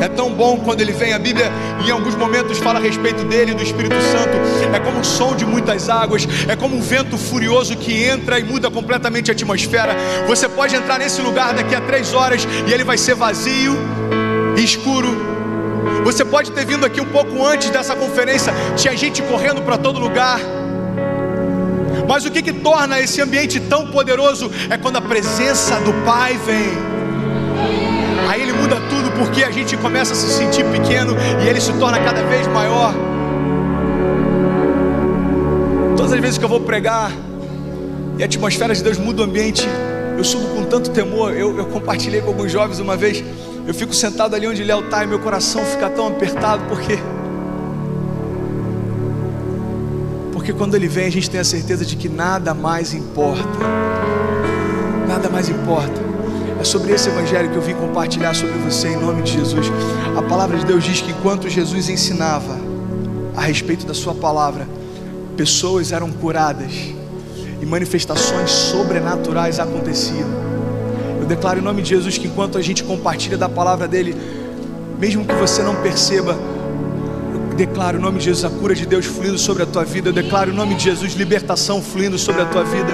é tão bom quando Ele vem. A Bíblia em alguns momentos fala a respeito dEle, do Espírito Santo. É como um som de muitas águas, é como um vento furioso que entra e muda completamente a atmosfera. Você pode entrar nesse lugar daqui a 3 horas e ele vai ser vazio e escuro. Você pode ter vindo aqui um pouco antes dessa conferência, tinha gente correndo para todo lugar. Mas o que torna esse ambiente tão poderoso é quando a presença do Pai vem. Aí Ele muda tudo, porque a gente começa a se sentir pequeno e Ele se torna cada vez maior. Todas as vezes que eu vou pregar e a atmosfera de Deus muda o ambiente, eu subo com tanto temor. Eu compartilhei com alguns jovens uma vez. Eu fico sentado ali onde Léo está e meu coração fica tão apertado, porque quando Ele vem, a gente tem a certeza de que nada mais importa. Nada mais importa. É sobre esse evangelho que eu vim compartilhar sobre você, em nome de Jesus. A palavra de Deus diz que enquanto Jesus ensinava a respeito da sua palavra, pessoas eram curadas e manifestações sobrenaturais aconteciam. Eu declaro em nome de Jesus que enquanto a gente compartilha da palavra dele, mesmo que você não perceba, declaro em nome de Jesus a cura de Deus fluindo sobre a tua vida. Eu declaro em nome de Jesus libertação fluindo sobre a tua vida,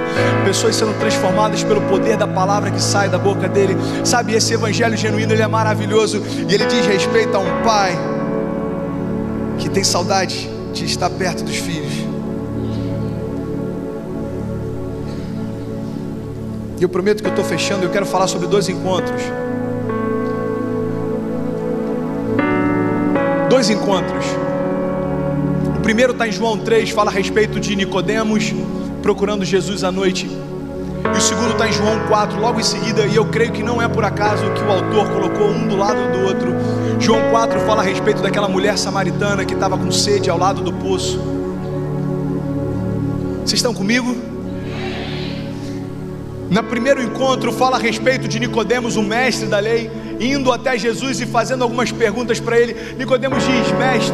pessoas sendo transformadas pelo poder da palavra que sai da boca dele. Sabe, esse evangelho genuíno, ele é maravilhoso, e ele diz respeito a um pai que tem saudade de estar perto dos filhos. E eu prometo que eu estou fechando. Eu quero falar sobre 2 encontros. 2 encontros. O primeiro está em João 3, fala a respeito de Nicodemos procurando Jesus à noite. E o segundo está em João 4, logo em seguida, e eu creio que não é por acaso que o autor colocou um do lado do outro. João 4 fala a respeito daquela mulher samaritana que estava com sede ao lado do poço. Vocês estão comigo? No primeiro encontro fala a respeito de Nicodemos, o mestre da lei, indo até Jesus e fazendo algumas perguntas para ele. Nicodemos diz: mestre,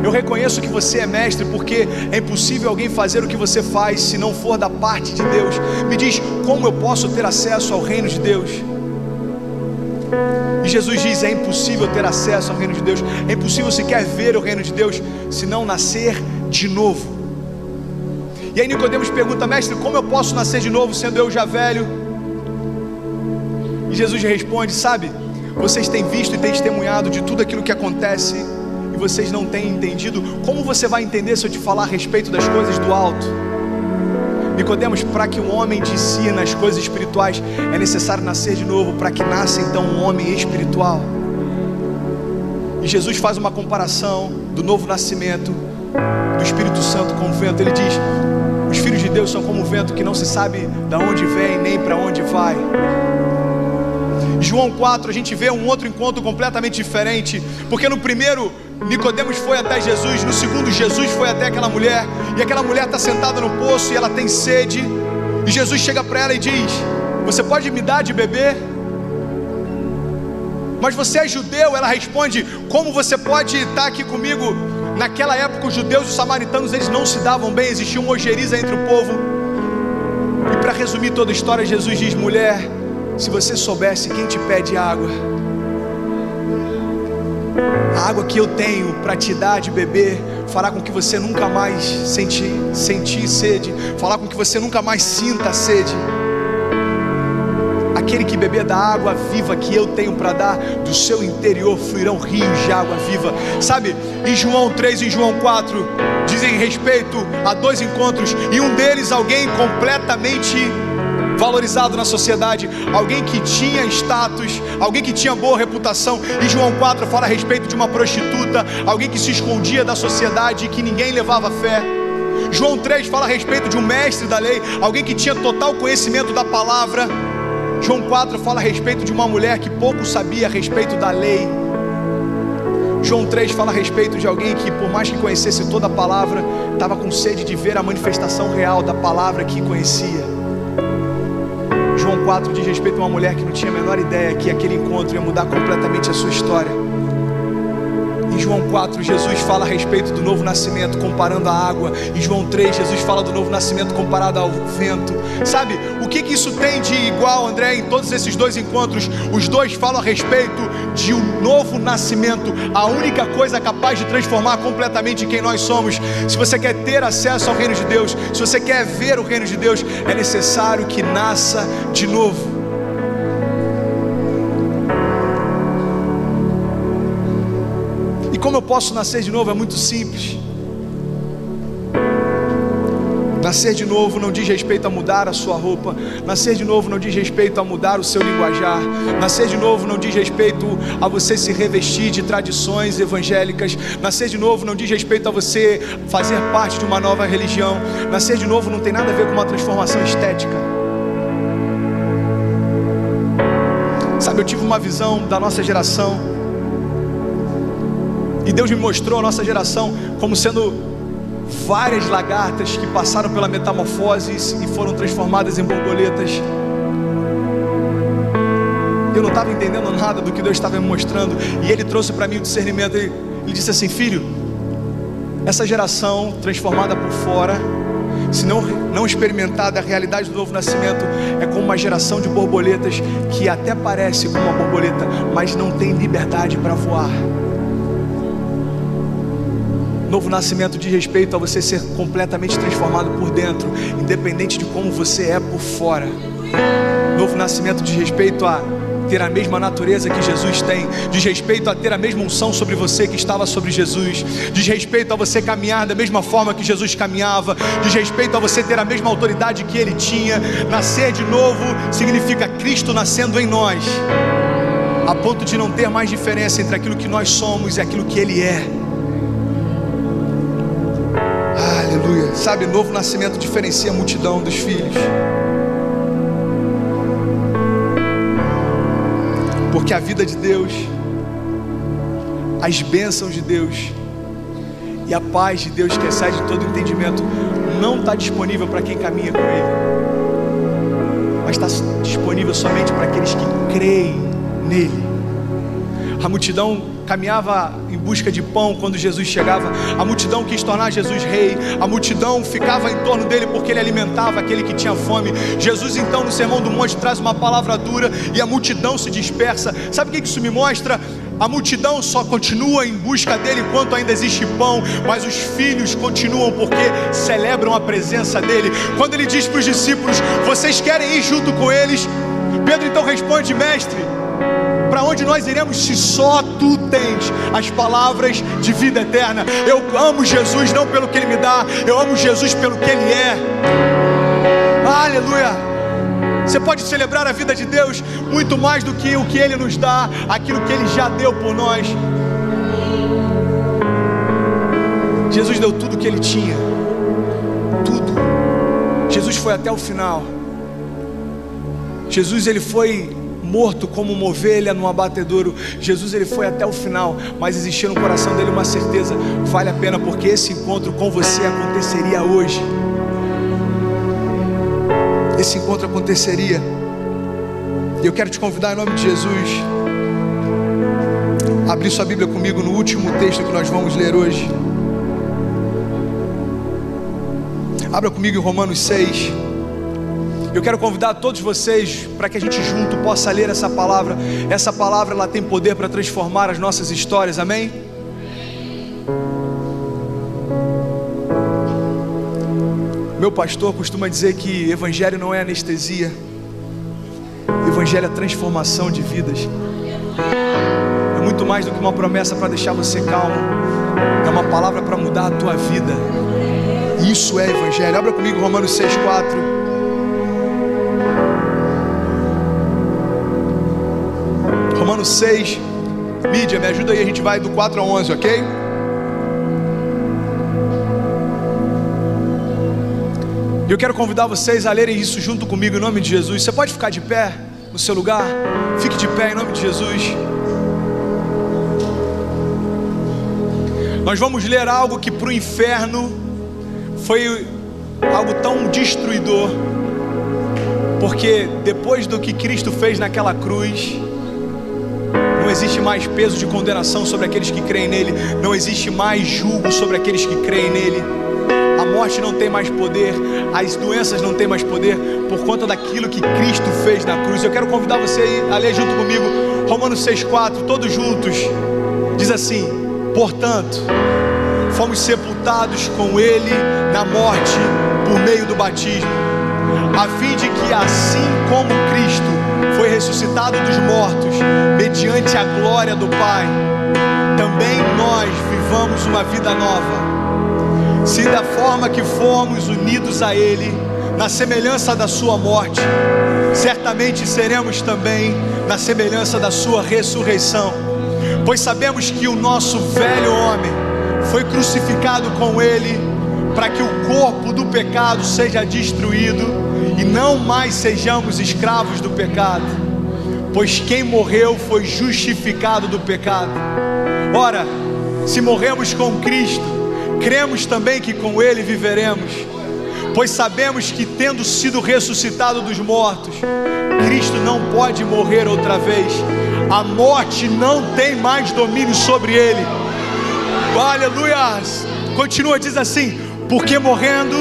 eu reconheço que você é mestre, porque é impossível alguém fazer o que você faz se não for da parte de Deus. Me diz, como eu posso ter acesso ao reino de Deus? E Jesus diz: é impossível ter acesso ao reino de Deus, é impossível sequer ver o reino de Deus, se não nascer de novo. E aí Nicodemos pergunta: mestre, como eu posso nascer de novo, sendo eu já velho? E Jesus responde: sabe, vocês têm visto e testemunhado de tudo aquilo que acontece, e vocês não têm entendido. Como você vai entender se eu te falar a respeito das coisas do alto? Nicodemos, para que um homem discirna as coisas espirituais, é necessário nascer de novo. Para que nasça então um homem espiritual. E Jesus faz uma comparação do novo nascimento do Espírito Santo com o vento. Ele diz: os filhos de Deus são como o vento, que não se sabe de onde vem nem para onde vai. João 4, a gente vê um outro encontro completamente diferente, porque no primeiro Nicodemos foi até Jesus, no segundo Jesus foi até aquela mulher, e aquela mulher está sentada no poço e ela tem sede, e Jesus chega para ela e diz: você pode me dar de beber? Mas você é judeu? Ela responde: como você pode estar aqui comigo? Naquela época os judeus e os samaritanos, eles não se davam bem, existia uma ojeriza entre o povo. E para resumir toda a história, Jesus diz: mulher, se você soubesse quem te pede água, a água que eu tenho para te dar de beber, fará com que você nunca mais sentir sede, fará com que você nunca mais sinta sede. Aquele que beber da água viva que eu tenho para dar, do seu interior fluirão rios de água viva. Sabe, em João 3 e em João 4 dizem respeito a 2 encontros, e um deles alguém completamente valorizado na sociedade, alguém que tinha status, alguém que tinha boa reputação. Em João 4 fala a respeito de uma prostituta, alguém que se escondia da sociedade e que ninguém levava fé. João 3 fala a respeito de um mestre da lei, alguém que tinha total conhecimento da palavra. João 4 fala a respeito de uma mulher que pouco sabia a respeito da lei. João 3 fala a respeito de alguém que, por mais que conhecesse toda a palavra, estava com sede de ver a manifestação real da palavra que conhecia. João 4 diz respeito a uma mulher que não tinha a menor ideia que aquele encontro ia mudar completamente a sua história. Em João 4, Jesus fala a respeito do novo nascimento, comparando a água. Em João 3, Jesus fala do novo nascimento comparado ao vento. Sabe, o que isso tem de igual, André, em todos esses dois encontros? Os dois falam a respeito de um novo nascimento, a única coisa capaz de transformar completamente quem nós somos. Se você quer ter acesso ao reino de Deus, se você quer ver o reino de Deus, é necessário que nasça de novo. Como eu posso nascer de novo? É muito simples. Nascer de novo não diz respeito a mudar a sua roupa. Nascer de novo não diz respeito a mudar o seu linguajar. Nascer de novo não diz respeito a você se revestir de tradições evangélicas. Nascer de novo não diz respeito a você fazer parte de uma nova religião. Nascer de novo não tem nada a ver com uma transformação estética. Sabe, eu tive uma visão da nossa geração. E Deus me mostrou a nossa geração como sendo várias lagartas que passaram pela metamorfose e foram transformadas em borboletas. Eu não estava entendendo nada do que Deus estava me mostrando. E Ele trouxe para mim o discernimento. Ele disse assim: filho, essa geração transformada por fora, se não experimentar da realidade do novo nascimento, é como uma geração de borboletas que até parece como uma borboleta, mas não tem liberdade para voar. Novo nascimento diz respeito a você ser completamente transformado por dentro, independente de como você é por fora. Novo nascimento diz respeito a ter a mesma natureza que Jesus tem, diz respeito a ter a mesma unção sobre você que estava sobre Jesus, diz respeito a você caminhar da mesma forma que Jesus caminhava, diz respeito a você ter a mesma autoridade que Ele tinha. Nascer de novo significa Cristo nascendo em nós, a ponto de não ter mais diferença entre aquilo que nós somos e aquilo que Ele é. Aleluia. Sabe, novo nascimento diferencia a multidão dos filhos. Porque a vida de Deus, as bênçãos de Deus e a paz de Deus que excede todo entendimento não está disponível para quem caminha com Ele, mas está disponível somente para aqueles que creem nele. A multidão caminhava em busca de pão quando Jesus chegava. A multidão quis tornar Jesus rei. A multidão ficava em torno dele porque ele alimentava aquele que tinha fome. Jesus então no Sermão do Monte traz uma palavra dura e a multidão se dispersa. Sabe o que isso me mostra? A multidão só continua em busca dele enquanto ainda existe pão, mas os filhos continuam porque celebram a presença dele. Quando ele diz para os discípulos: vocês querem ir junto com eles? Pedro então responde: mestre, para onde nós iremos se só tu tens as palavras de vida eterna? Eu amo Jesus não pelo que Ele me dá, eu amo Jesus pelo que Ele é. Aleluia. Você pode celebrar a vida de Deus muito mais do que o que Ele nos dá, aquilo que Ele já deu por nós. Jesus deu tudo o que Ele tinha, tudo. Jesus foi até o final. Jesus, Ele foi morto como uma ovelha num abatedouro. Jesus, Ele foi até o final, mas existia no coração dele uma certeza: vale a pena, porque esse encontro com você aconteceria hoje. Esse encontro aconteceria. E eu quero te convidar em nome de Jesus a abrir sua Bíblia comigo no último texto que nós vamos ler hoje. Abra comigo em Romanos 6. Eu quero convidar todos vocês para que a gente junto possa ler essa palavra. Essa palavra, ela tem poder para transformar as nossas histórias, amém? Meu pastor costuma dizer que evangelho não é anestesia, evangelho é transformação de vidas. É muito mais do que uma promessa para deixar você calmo, é uma palavra para mudar a tua vida. Isso é evangelho. Abra comigo Romanos 6:4. Romanos 6, mídia, me ajuda aí, a gente vai do 4 a 11, ok? E eu quero convidar vocês a lerem isso junto comigo em nome de Jesus. Você pode ficar de pé no seu lugar? Fique de pé em nome de Jesus. Nós vamos ler algo que para o inferno foi algo tão destruidor, porque depois do que Cristo fez naquela cruz, não existe mais peso de condenação sobre aqueles que creem nele, não existe mais julgo sobre aqueles que creem nele. A morte não tem mais poder, as doenças não têm mais poder, por conta daquilo que Cristo fez na cruz. Eu quero convidar você a ler junto comigo Romanos 6,4, todos juntos. Diz assim: portanto, fomos sepultados com ele na morte por meio do batismo, a fim de que assim como Cristo foi ressuscitado dos mortos mediante a glória do Pai, também nós vivamos uma vida nova. Se da forma que fomos unidos a ele na semelhança da sua morte, certamente seremos também na semelhança da sua ressurreição. Pois sabemos que o nosso velho homem foi crucificado com ele, para que o corpo do pecado seja destruído e não mais sejamos escravos do pecado, pois quem morreu foi justificado do pecado. Ora, se morremos com Cristo, cremos também que com ele viveremos, pois sabemos que, tendo sido ressuscitado dos mortos, Cristo não pode morrer outra vez. A morte não tem mais domínio sobre ele. Aleluia! Continua, diz assim: porque morrendo,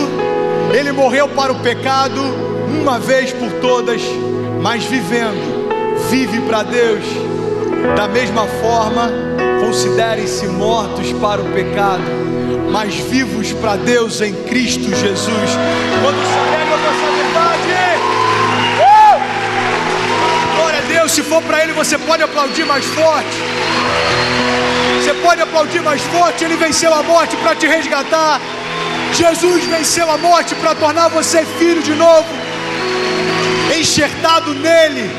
ele morreu para o pecado uma vez por todas, mas vivendo, vive para Deus. Da mesma forma, considerem-se mortos para o pecado, mas vivos para Deus em Cristo Jesus. Quando se nega a nossa verdade, glória a Deus. Se for para Ele, você pode aplaudir mais forte. Você pode aplaudir mais forte. Ele venceu a morte para te resgatar. Jesus venceu a morte para tornar você filho de novo, enxertado nele.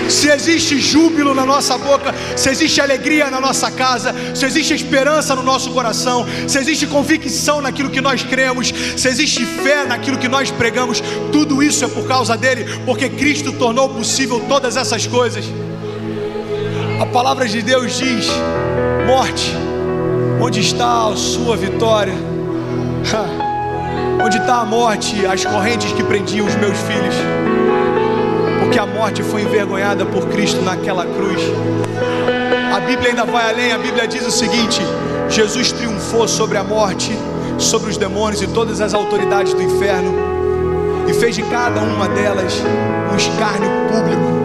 Se existe júbilo na nossa boca, se existe alegria na nossa casa, se existe esperança no nosso coração, se existe convicção naquilo que nós cremos, se existe fé naquilo que nós pregamos, tudo isso é por causa dele, porque Cristo tornou possível todas essas coisas. A palavra de Deus diz: morte, onde está a sua vitória? Onde está a morte, as correntes que prendiam os meus filhos? Porque a morte foi envergonhada por Cristo naquela cruz. A Bíblia ainda vai além. A Bíblia diz o seguinte: Jesus triunfou sobre a morte, sobre os demônios e todas as autoridades do inferno, e fez de cada uma delas um escárnio público.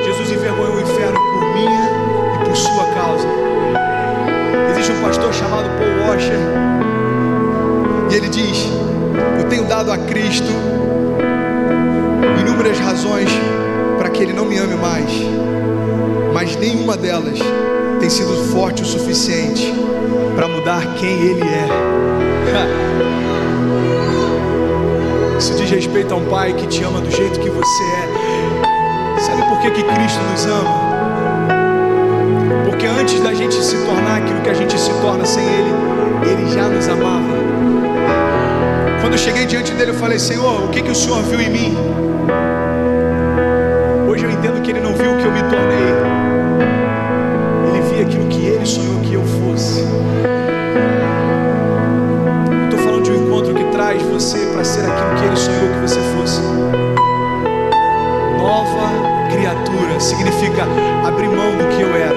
Jesus envergonhou o inferno por minha e por sua causa. Existe um pastor chamado Paul Washer, e ele diz: eu tenho dado a Cristo inúmeras razões para que ele não me ame mais, mas nenhuma delas tem sido forte o suficiente para mudar quem ele é. Isso diz respeito a um pai que te ama do jeito que você é. Sabe por que Cristo nos ama? Porque antes da gente se tornar aquilo que a gente se torna sem ele, ele já nos amava. Quando eu cheguei diante dele, eu falei: Senhor, o que o Senhor viu em mim? Hoje eu entendo que ele não viu o que eu me tornei, ele via aquilo que ele sonhou que eu fosse. Eu estou falando de um encontro que traz você para ser aquilo que ele sonhou que você fosse. Nova criatura significa abrir mão do que eu era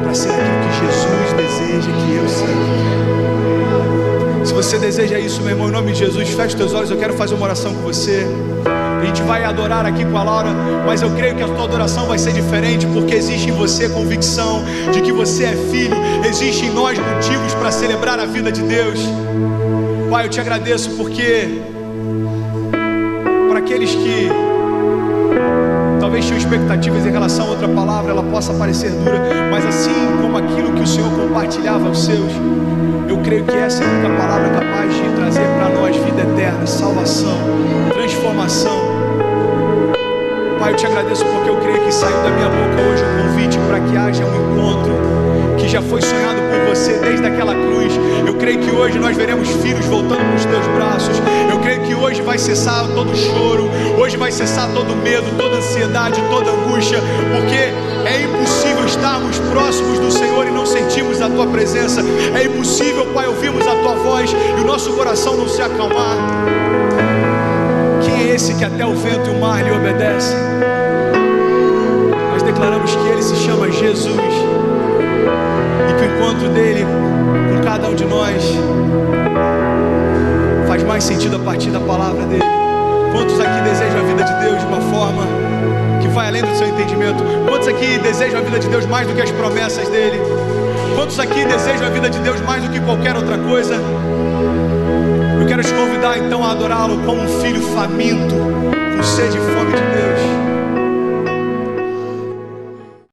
para ser aquilo que Jesus deseja que eu seja. Se você deseja isso, meu irmão, em nome de Jesus, feche os teus olhos. Eu quero fazer uma oração com você. A gente vai adorar aqui com a Laura, mas eu creio que a tua adoração vai ser diferente, porque existe em você convicção de que você é filho. Existe em nós motivos para celebrar a vida de Deus. Pai, eu te agradeço porque para aqueles que talvez tinham expectativas em relação a outra palavra, ela possa parecer dura, mas assim como aquilo que o Senhor compartilhava aos seus, eu creio que essa é a única palavra capaz de trazer para nós vida eterna, salvação, transformação. Pai, eu te agradeço porque eu creio que saiu da minha boca hoje um convite para que haja um encontro que já foi sonhado por você desde aquela cruz. Eu creio que hoje nós veremos filhos voltando para os teus braços. Eu creio que hoje vai cessar todo choro, hoje vai cessar todo medo, toda ansiedade, toda angústia, porque é impossível estarmos próximos do Senhor e não sentirmos a Tua presença. É impossível, Pai, ouvirmos a Tua voz e o nosso coração não se acalmar. Quem é esse que até o vento e o mar lhe obedecem? Nós declaramos que Ele se chama Jesus e que o encontro dEle com cada um de nós faz mais sentido a partir da palavra dEle. Quantos aqui desejam a vida de Deus de uma forma que vai além do seu entendimento? Quantos aqui desejam a vida de Deus mais do que as promessas dEle? Quantos aqui desejam a vida de Deus mais do que qualquer outra coisa? Eu quero te convidar então a adorá-lo como um filho faminto, com sede e fome de Deus.